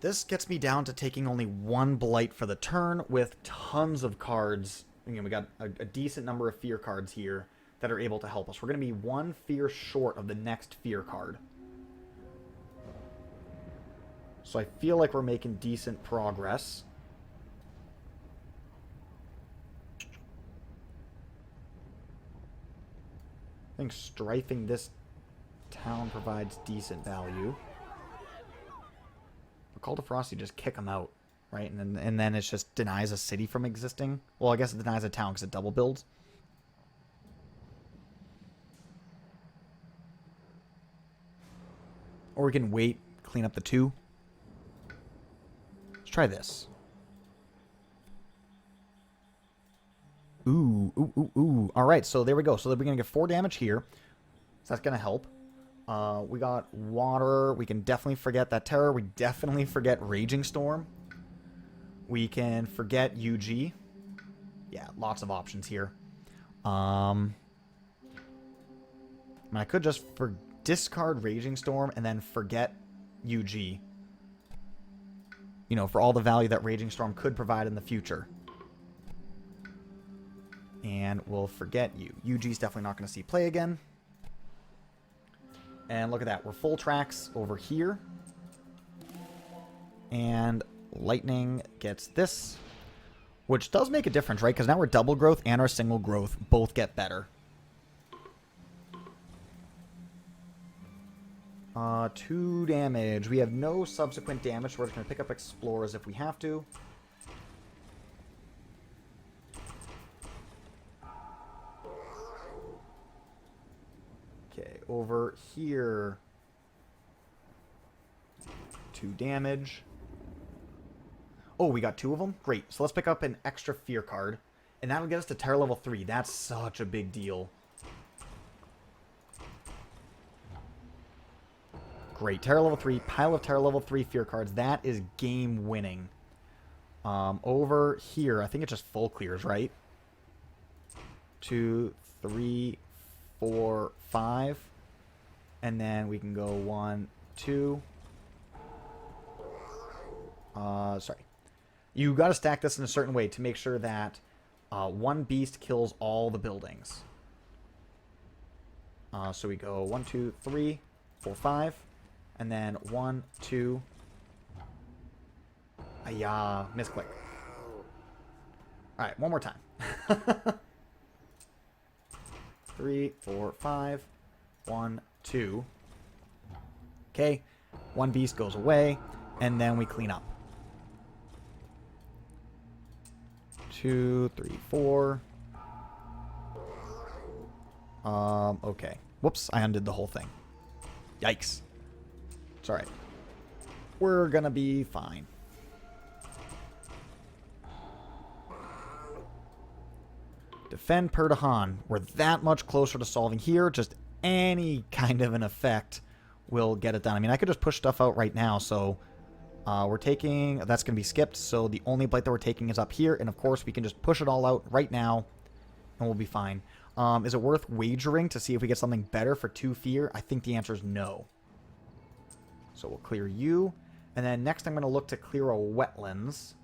This gets me down to taking only 1 blight for the turn with tons of cards. Again, we got a decent number of fear cards here that are able to help us. We're going to be 1 fear short of the next fear card. So I feel like we're making decent progress. I think strifing this town provides decent value. Call to Ferocity, just kick them out, right? And then it just denies a city from existing. Well, I guess it denies a town because it double builds. Or we can wait, clean up the 2. Let's try this. Ooh, ooh, ooh, ooh. All right, so there we go. So we're going to get 4 damage here. So that's going to help. We got water. We can definitely forget that terror. We definitely forget Raging Storm. We can forget UG. Yeah, lots of options here. I could just discard Raging Storm and then forget UG. You know, for all the value that Raging Storm could provide in the future. And we'll forget you. UG's definitely not going to see play again. And look at that. We're full tracks over here. And lightning gets this. Which does make a difference, right? Because now we're double growth and our single growth both get better. 2 damage. We have no subsequent damage. So we're just going to pick up Explorers if we have to. Okay, over here. 2 damage. Oh, we got 2 of them? Great. So let's pick up an extra fear card. And that'll get us to terror level 3. That's such a big deal. Great. Terror level 3. Pile of terror level 3 fear cards. That is game winning. Over here, I think it just full clears, right? 2, 3, 4, 5. And then we can go 1, 2. Sorry. You got to stack this in a certain way to make sure that 1 beast kills all the buildings. So we go 1, 2, 3, 4, 5. And then 1, 2. Ayah, misclick. Alright, one more time. 3, 4, 5. 1, 2. Okay. 1 beast goes away. And then we clean up. 2, 3, 4. Okay. Whoops, I undid the whole thing. Yikes. It's alright. We're gonna be fine. Defend Perdahan. We're that much closer to solving here. Just any kind of an effect will get it done. I mean, I could just push stuff out right now, so we're taking... That's going to be skipped, so the only blight that we're taking is up here, and of course we can just push it all out right now, and we'll be fine. Is it worth wagering to see if we get something better for 2 fear? I think the answer is no. So we'll clear you, and then next I'm going to look to clear a wetlands.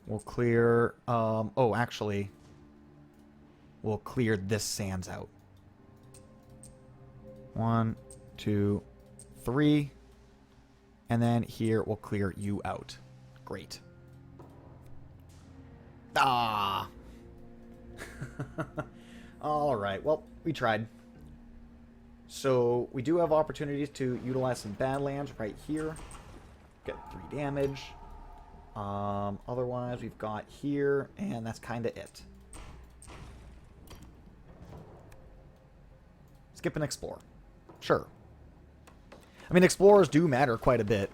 We'll clear... oh, actually... We'll clear this sands out. 1, 2, 3. And then here we'll clear you out. Great. Ah! Alright, well, we tried. So, we do have opportunities to utilize some Badlands right here. Get 3 damage. Otherwise, we've got here, and that's kind of it. Skip and explore. Sure. I mean, explorers do matter quite a bit.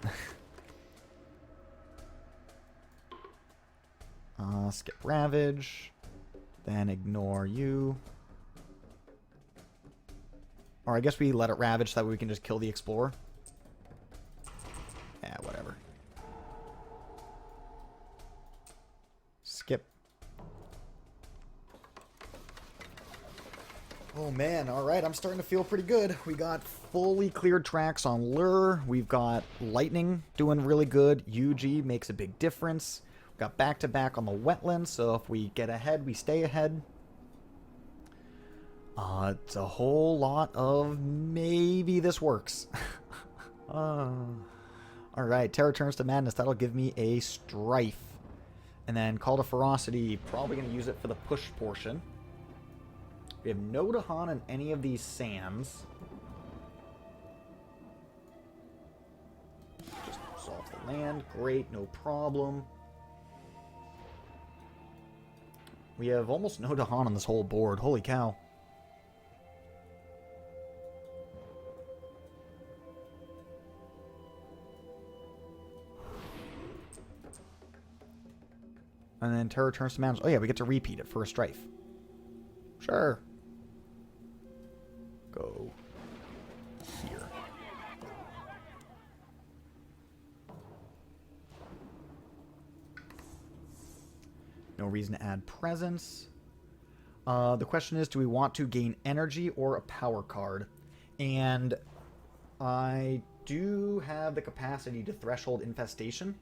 Skip Ravage. Then ignore you. Or I guess we let it Ravage so that way we can just kill the explorer. Yeah, whatever. Skip. Oh man, alright, I'm starting to feel pretty good. We got fully cleared tracks on Lure. We've got Lightning doing really good. UG makes a big difference. We've got back-to-back on the wetlands, so if we get ahead, we stay ahead. It's a whole lot of maybe this works. Alright, Terror turns to Madness. That'll give me a Strife. And then Call to Ferocity, probably going to use it for the push portion. We have no Dahan in any of these sands. Just solve the land. Great, no problem. We have almost no Dahan on this whole board. Holy cow. And then Terror turns to mountains. Oh yeah, we get to repeat it for a strife. Sure. Go here. No reason to add presence. The question is, do we want to gain energy or a power card? And I do have the capacity to threshold infestation,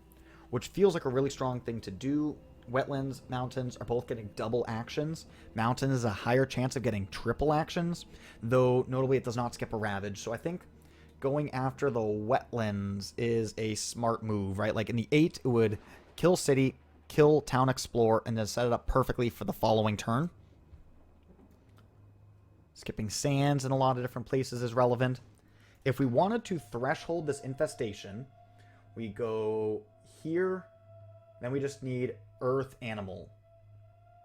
which feels like a really strong thing to do. Wetlands, mountains are both getting double actions. Mountain is a higher chance of getting triple actions, though notably it does not skip a ravage. So I think going after the wetlands is a smart move, right? Like in the 8, it would kill city, kill town explore, and then set it up perfectly for the following turn. Skipping sands in a lot of different places is relevant. If we wanted to threshold this infestation, we go here, then we just need earth animal,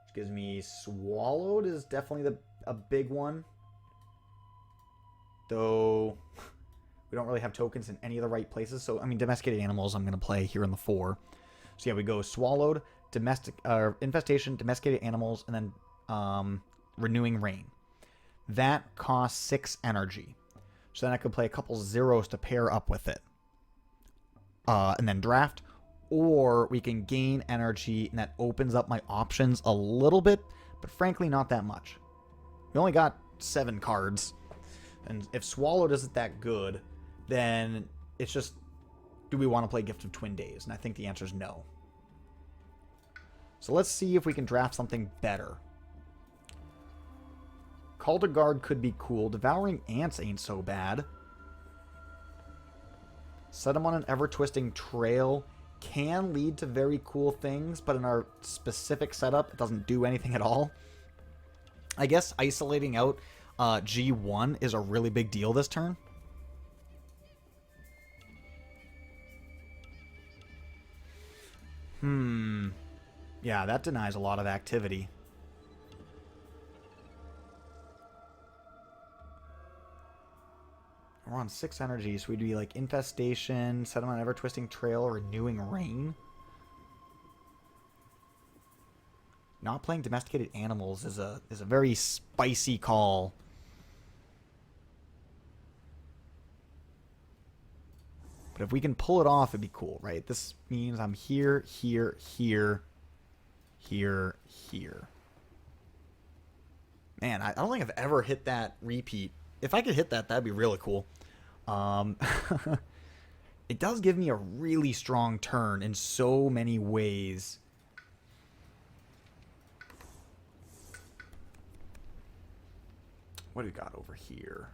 which gives me swallowed is definitely a big one, though we don't really have tokens in any of the right places. So I mean, domesticated animals I'm going to play here in the 4. So yeah, we go swallowed, infestation, domesticated animals, and then renewing rain. That costs 6 energy, so then I could play a couple zeros to pair up with it, and then draft. Or we can gain energy, and that opens up my options a little bit, but frankly not that much. We only got 7 cards, and if Swallowed isn't that good, then it's just, do we want to play Gift of Twin Days? And I think the answer is no. So let's see if we can draft something better. Call to Guard could be cool. Devouring Ants ain't so bad. Set them on an ever-twisting trail can lead to very cool things, but in our specific setup, it doesn't do anything at all. I guess isolating out G1 is a really big deal this turn. Yeah, that denies a lot of activity. We're on 6 energy, so we'd be like Infestation, set them on Ever-Twisting Trail, Renewing Rain. Not playing domesticated animals is a very spicy call. But if we can pull it off, it'd be cool, right? This means I'm here, here, here, here, here. Man, I don't think I've ever hit that repeat. If I could hit that, that'd be really cool. It does give me a really strong turn in so many ways. What do we got over here?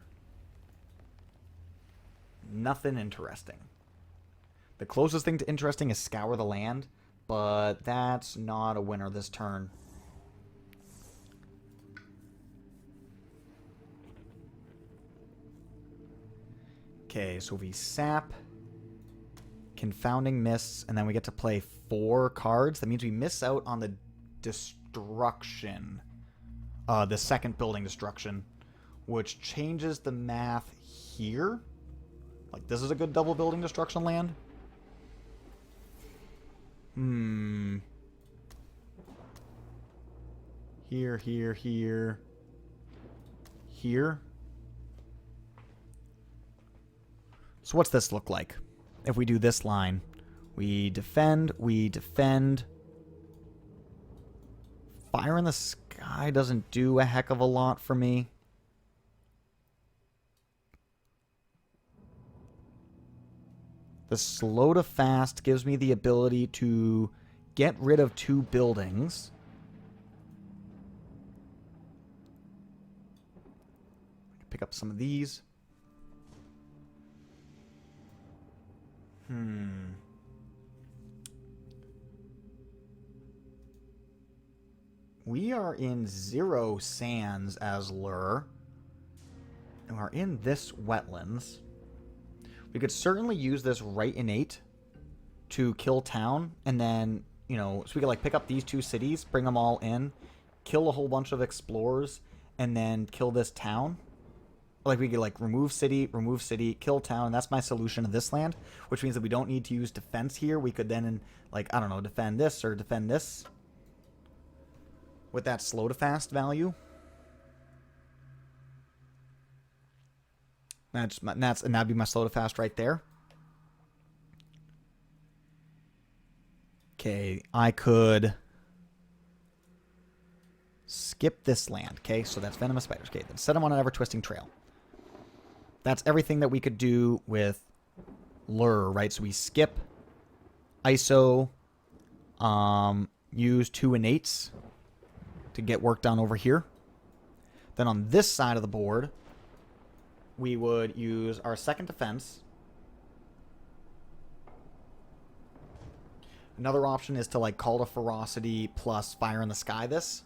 Nothing interesting. The closest thing to interesting is Scour the Land, but that's not a winner this turn. Okay, so we sap, Confounding Mists, and then we get to play 4 cards. That means we miss out on the destruction. The second building destruction, which changes the math here. Like, this is a good double building destruction land. Here, here, here. Here. So what's this look like? If we do this line, we defend, we defend. Fire in the Sky doesn't do a heck of a lot for me. The slow to fast gives me the ability to get rid of 2 buildings. Pick up some of these. I'm we are in 0 sands as lure. And we're in this wetlands. We could certainly use this right innate to kill town, and then, you know, so we could like pick up these 2 cities, bring them all in, kill a whole bunch of explorers, and then kill this town. Like we could like remove city, kill town, and that's my solution to this land, which means that we don't need to use defense here. We could then, like, I don't know, defend this or defend this with that slow to fast value. And that'd be my slow to fast right there. Okay, I could skip this land. Okay, so that's Venomous Spiders. Okay, then set them on an ever-twisting trail. That's everything that we could do with lure, right? So we skip ISO, use 2 innates to get work done over here. Then on this side of the board, we would use our second defense. Another option is to like Call to Ferocity plus Fire in the Sky this.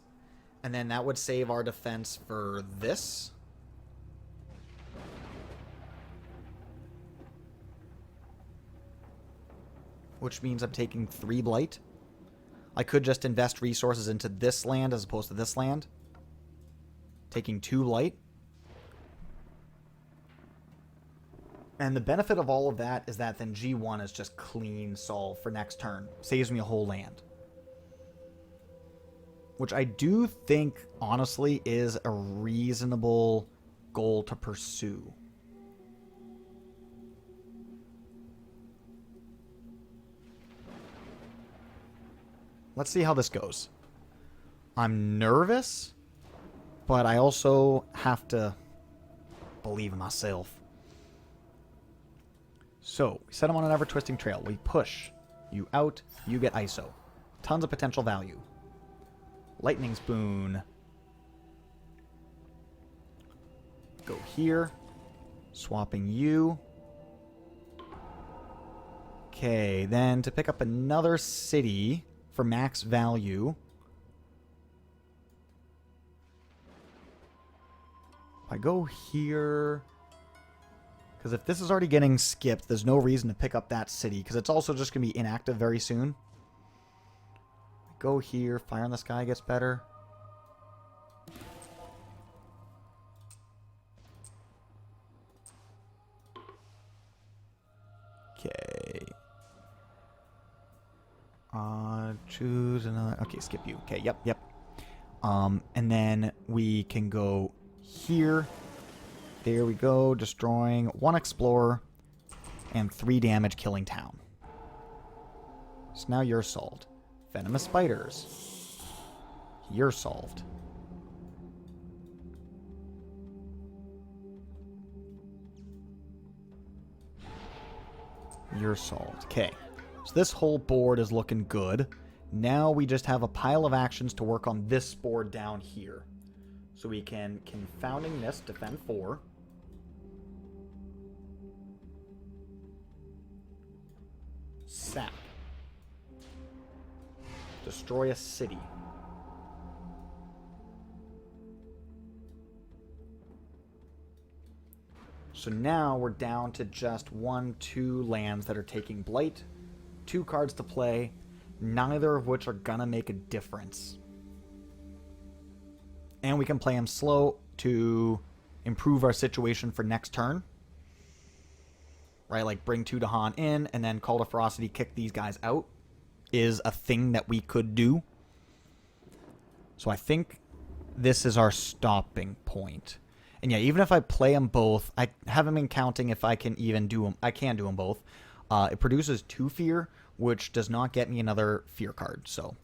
And then that would save our defense for this. Which means I'm taking 3 blight. I could just invest resources into this land as opposed to this land. Taking 2 blight. And the benefit of all of that is that then G1 is just clean solve for next turn. Saves me a whole land. Which I do think, honestly, is a reasonable goal to pursue. Let's see how this goes. I'm nervous, but I also have to believe in myself. So, we set them on an ever-twisting trail. We push you out, you get ISO. Tons of potential value. Lightning Spoon. Go here. Swapping you. Okay, then to pick up another city for max value. If I go here... Because if this is already getting skipped, there's no reason to pick up that city, because it's also just going to be inactive very soon. Go here, Fire in the Sky gets better. Okay. Choose another... Okay, skip you. Okay, yep. And then we can go here. There we go, destroying 1 explorer and 3 damage killing town. So now you're solved. Venomous Spiders. You're solved. You're solved. Okay. So this whole board is looking good. Now we just have a pile of actions to work on this board down here. So we can Confounding this, defend 4. Sap. Destroy a city. So now we're down to just 1, 2 lands that are taking blight. 2 cards to play, neither of which are gonna make a difference. And we can play them slow to improve our situation for next turn. Right, like bring 2 Dahan in, and then Call to Ferocity, kick these guys out, is a thing that we could do. So I think this is our stopping point. And yeah, even if I play them both, I haven't been counting if I can even do them. I can do them both. It produces 2 fear, which does not get me another fear card, so...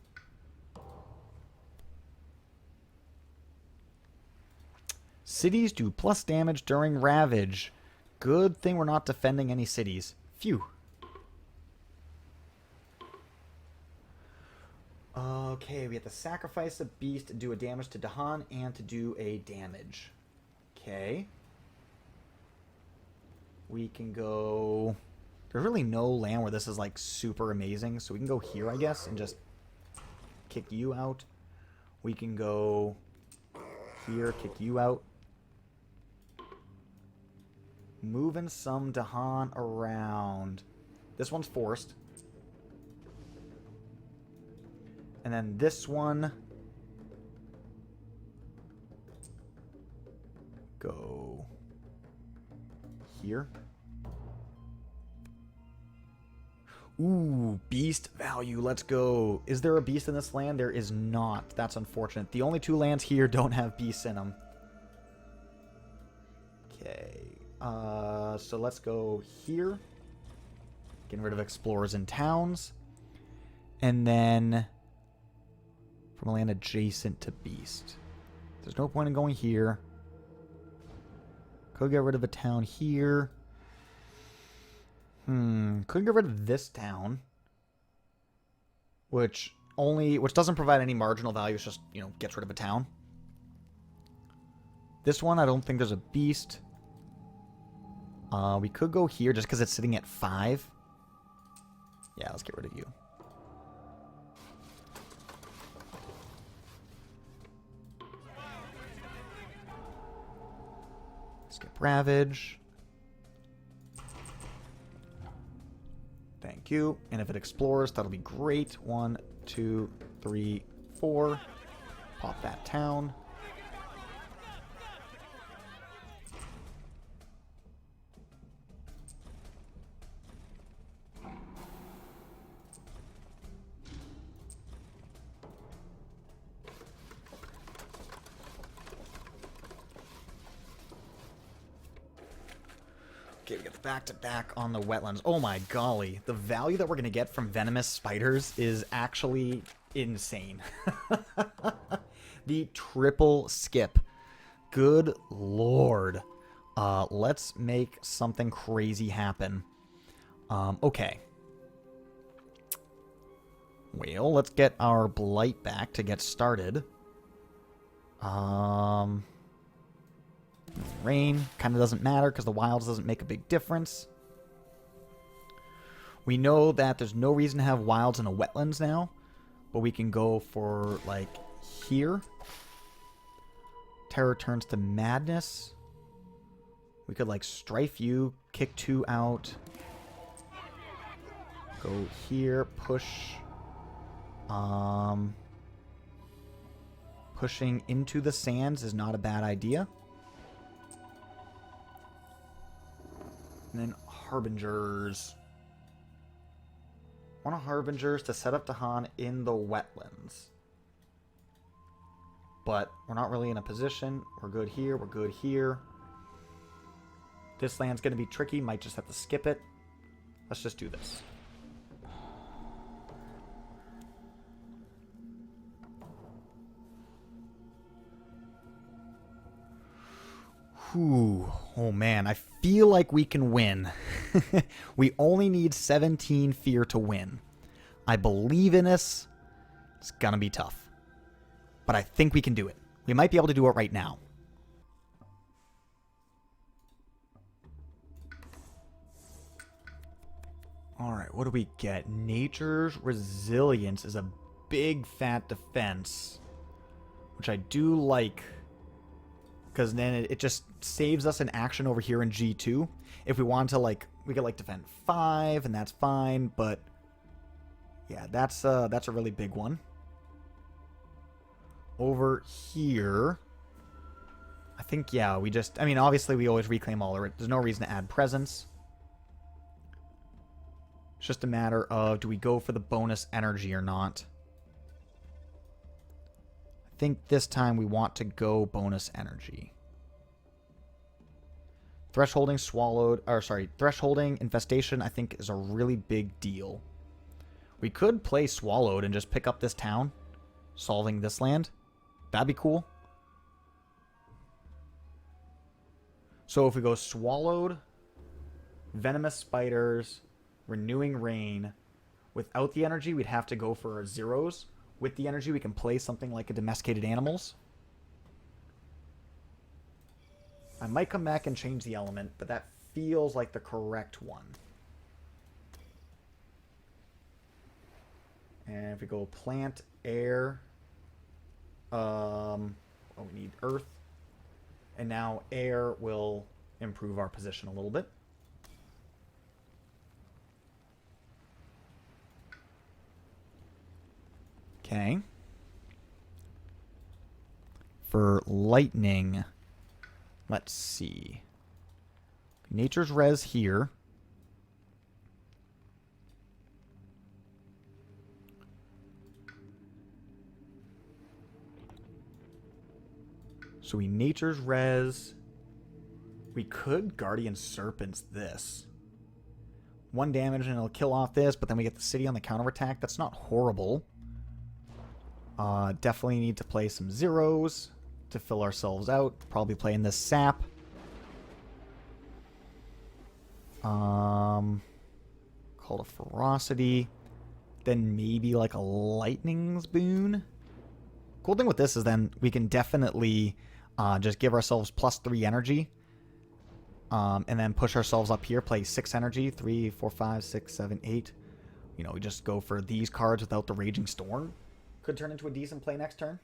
Cities do plus damage during Ravage. Good thing we're not defending any cities. Phew. Okay, we have to sacrifice a beast to do a damage to Dahan and to do a damage. Okay. We can go... There's really no land where this is like super amazing, so we can go here, I guess, and just kick you out. We can go here, kick you out. Moving some Dahan around. This one's forced. And then this one... go here. Ooh, beast value. Let's go. Is there a beast in this land? There is not. That's unfortunate. The only two lands here don't have beasts in them. Okay. So let's go here. Getting rid of explorers and towns. And then from a land adjacent to beast. There's no point in going here. Could get rid of a town here. Could get rid of this town. Which doesn't provide any marginal value. It's just, you know, gets rid of a town. This one, I don't think there's a beast. We could go here just because it's sitting at 5. Yeah, let's get rid of you. Skip Ravage. Thank you. And if it explores, that'll be great. 1, 2, 3, 4. Pop that town. Okay, we get back-to-back on the wetlands. Oh my golly. The value that we're going to get from venomous spiders is actually insane. The triple skip. Good lord. Let's make something crazy happen. Okay. Well, let's get our blight back to get started. Rain kind of doesn't matter because the wilds doesn't make a big difference. We know that there's no reason to have wilds in a wetlands now, but we can go for like here. Terror turns to madness. We could like strife you, kick 2 out. Go here, push. Pushing into the sands is not a bad idea. And then Harbingers. One of Harbingers to set up Dahan in the wetlands. But we're not really in a position. We're good here. We're good here. This land's going to be tricky. Might just have to skip it. Let's just do this. Whew. Oh man, I feel like we can win. We only need 17 fear to win. I believe in us. It's gonna be tough. But I think we can do it. We might be able to do it right now. Alright, what do we get? Nature's Resilience is a big fat defense. Which I do like. Because then it just saves us an action over here in G2. If we want to, like, we could, like, defend 5, and that's fine. But, yeah, that's a really big one. Over here, I think, yeah, we just... I mean, obviously, we always reclaim all of it. There's no reason to add presence. It's just a matter of, do we go for the bonus energy or not? I think this time we want to go bonus energy. Thresholding Thresholding Infestation I think is a really big deal. We could play Swallowed and just pick up this town, solving this land. That'd be cool. So if we go Swallowed, Venomous Spiders, Renewing Rain, without the energy we'd have to go for our zeros. With the energy, we can play something like a Domesticated Animals. I might come back and change the element, but that feels like the correct one. And if we go Plant, Air, Oh, we need earth. And now air will improve our position a little bit. Okay. For lightning, let's see. Nature's res here. So we nature's res. We could Guardian Serpents this. 1 damage and it'll kill off this, but then we get the city on the counterattack. That's not horrible. Definitely need to play some zeros to fill ourselves out. Probably playing this sap. Call to Ferocity. Then maybe like a Lightning's Boon. Cool thing with this is then we can definitely just give ourselves +3 energy. And then push ourselves up here, play 6 energy. 3, 4, 5, 6, 7, 8. You know, we just go for these cards without the Raging Storm. Could turn into a decent play next turn.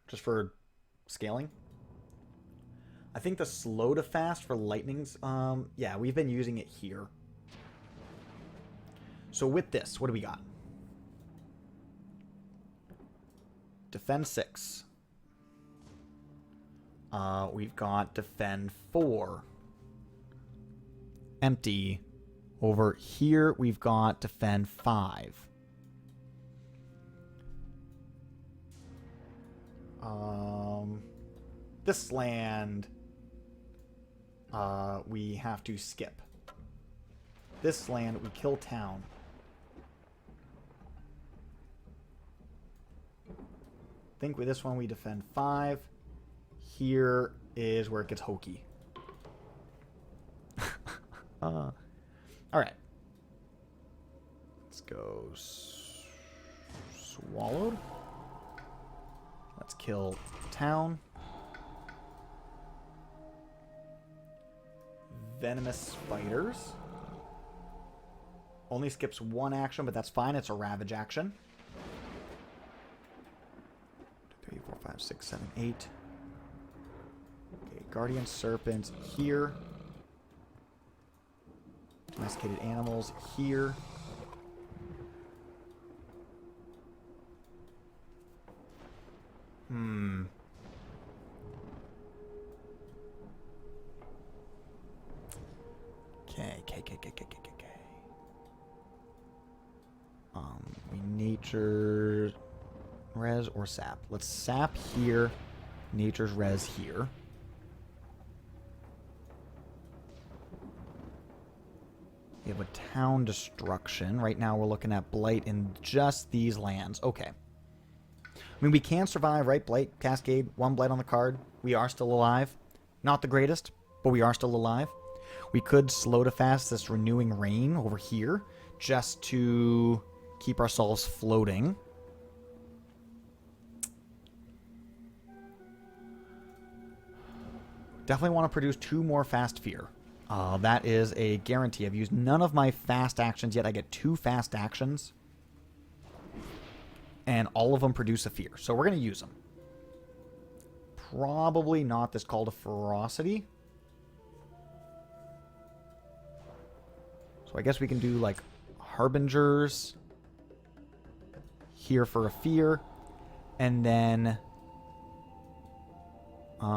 Just for scaling. I think the slow to fast for lightnings, yeah, we've been using it here. So with this, what do we got? Defend 6. We've got defend 4. Empty. Over here, we've got defend 5. This land, we have to skip. This land, we kill town. I think with this one, we defend 5. Here is where it gets hokey. All right. Let's go swallowed. Let's kill town. Venomous spiders. Only skips 1 action, but that's fine. It's a ravage action. 3, 4, 5, 6, 7, 8. Okay, Guardian Serpents here. Domesticated animals here. Okay. We nature res or sap. Let's sap here. Nature's res here. We have a town destruction. Right now we're looking at blight in just these lands. Okay. I mean, we can survive, right? Blight, Cascade, 1 blight on the card. We are still alive. Not the greatest, but we are still alive. We could slow to fast this Renewing Rain over here just to keep ourselves floating. Definitely want to produce 2 more Fast Fear. That is a guarantee. I've used none of my fast actions yet. I get 2 fast actions. And all of them produce a fear. So we're going to use them. Probably not this Call to Ferocity. So I guess we can do like Harbingers here for a fear. And then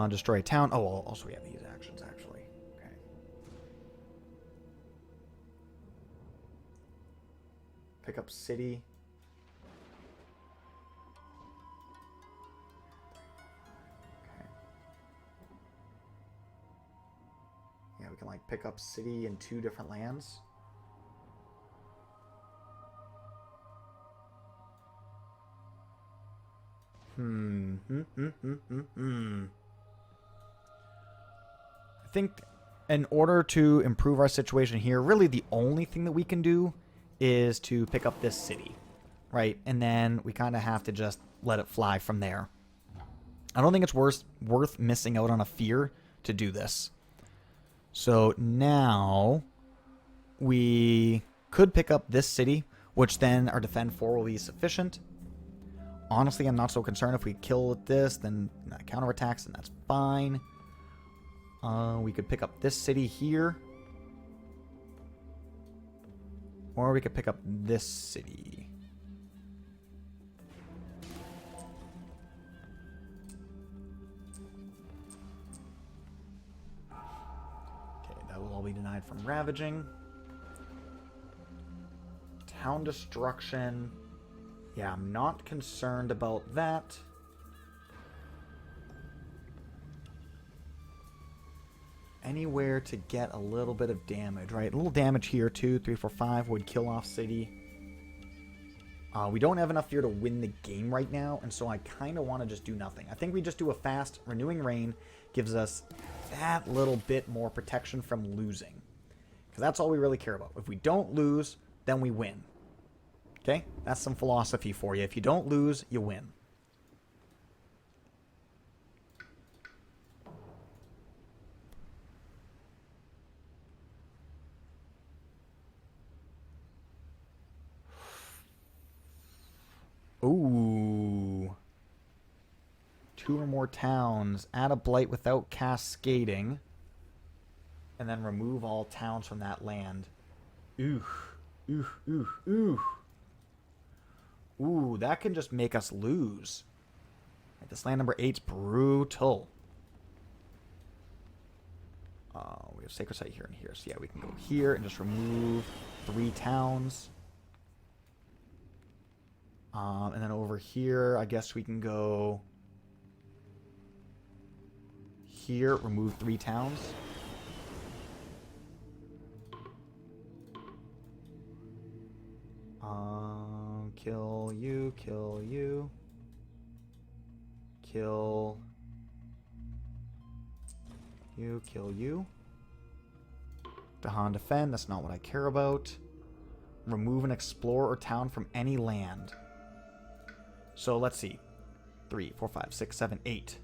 destroy a town. Oh, well, also we have these actions actually. Okay. Pick up city. Okay. Yeah, we can like pick up city in 2 different lands. I think in order to improve our situation here, really the only thing that we can do is to pick up this city, right? And then we kind of have to just let it fly from there. I don't think it's worth missing out on a fear to do this. So now we could pick up this city, which then our defend 4 will be sufficient. Honestly, I'm not so concerned. If we kill this, then counterattacks, and that's fine. We could pick up this city here. Or we could pick up this city. Okay, that will all be denied from ravaging. Town destruction. Yeah, I'm not concerned about that. Anywhere to get a little bit of damage, right? A little damage here, 2, 3, 4, 5 would kill off city. We don't have enough here to win the game right now, and so I kind of want to just do nothing. I think we just do a fast Renewing Rain, gives us that little bit more protection from losing. Because that's all we really care about. If we don't lose, then we win. Okay? That's some philosophy for you. If you don't lose, you win. Ooh. 2 or more towns. Add a blight without cascading. And then remove all towns from that land. Ooh. Ooh, ooh, ooh. Ooh, that can just make us lose. Right, this land number 8's brutal. We have Sacred Site here and here. So yeah, we can go here and just remove 3 towns. And then over here, I guess we can go here, remove 3 towns. Kill you, kill you. Kill you, kill you. Dahan defend, that's not what I care about. Remove an explorer or town from any land. So let's see. 3, 4, 5, 6, 7, 8.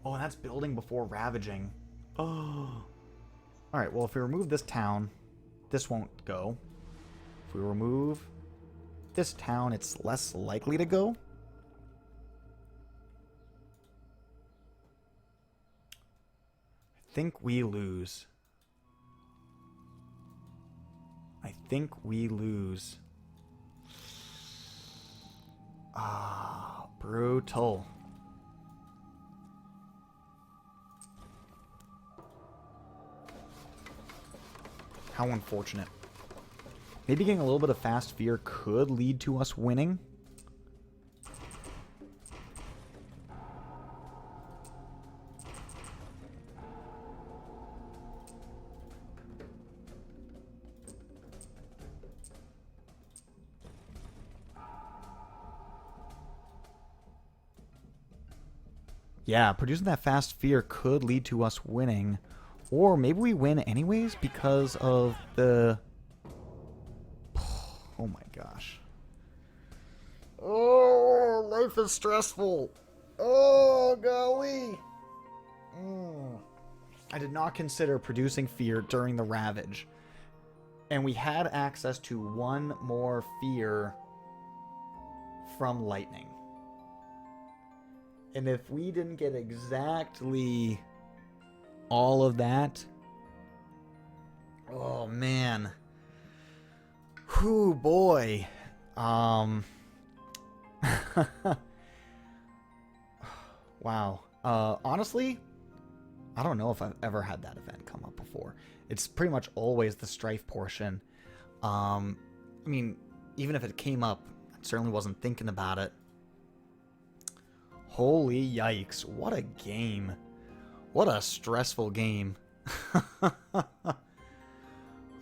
Oh, and that's building before ravaging. Oh. Alright, well, if we remove this town, this won't go. If we remove this town, it's less likely to go. I think we lose. I think we lose. Ah, brutal. How unfortunate. Maybe getting a little bit of fast fear could lead to us winning. Yeah, producing that fast fear could lead to us winning. Or maybe we win anyways because of the... Oh my gosh. Oh, life is stressful. Oh, golly. I did not consider producing fear during the Ravage. And we had access to 1 more fear from lightning. And if we didn't get exactly all of that... Oh, man. Whew, boy. Wow. Honestly, I don't know if I've ever had that event come up before. It's pretty much always the strife portion. I mean, even if it came up, I certainly wasn't thinking about it. Holy yikes. What a game. What a stressful game.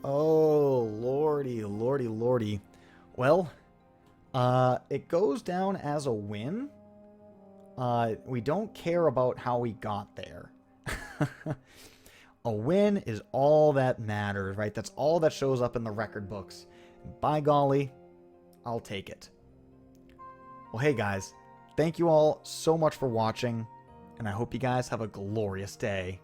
Oh, lordy, lordy, lordy. Well, it goes down as a win. We don't care about how we got there. A win is all that matters, right? That's all that shows up in the record books. And by golly, I'll take it. Well, hey guys, thank you all so much for watching, and I hope you guys have a glorious day.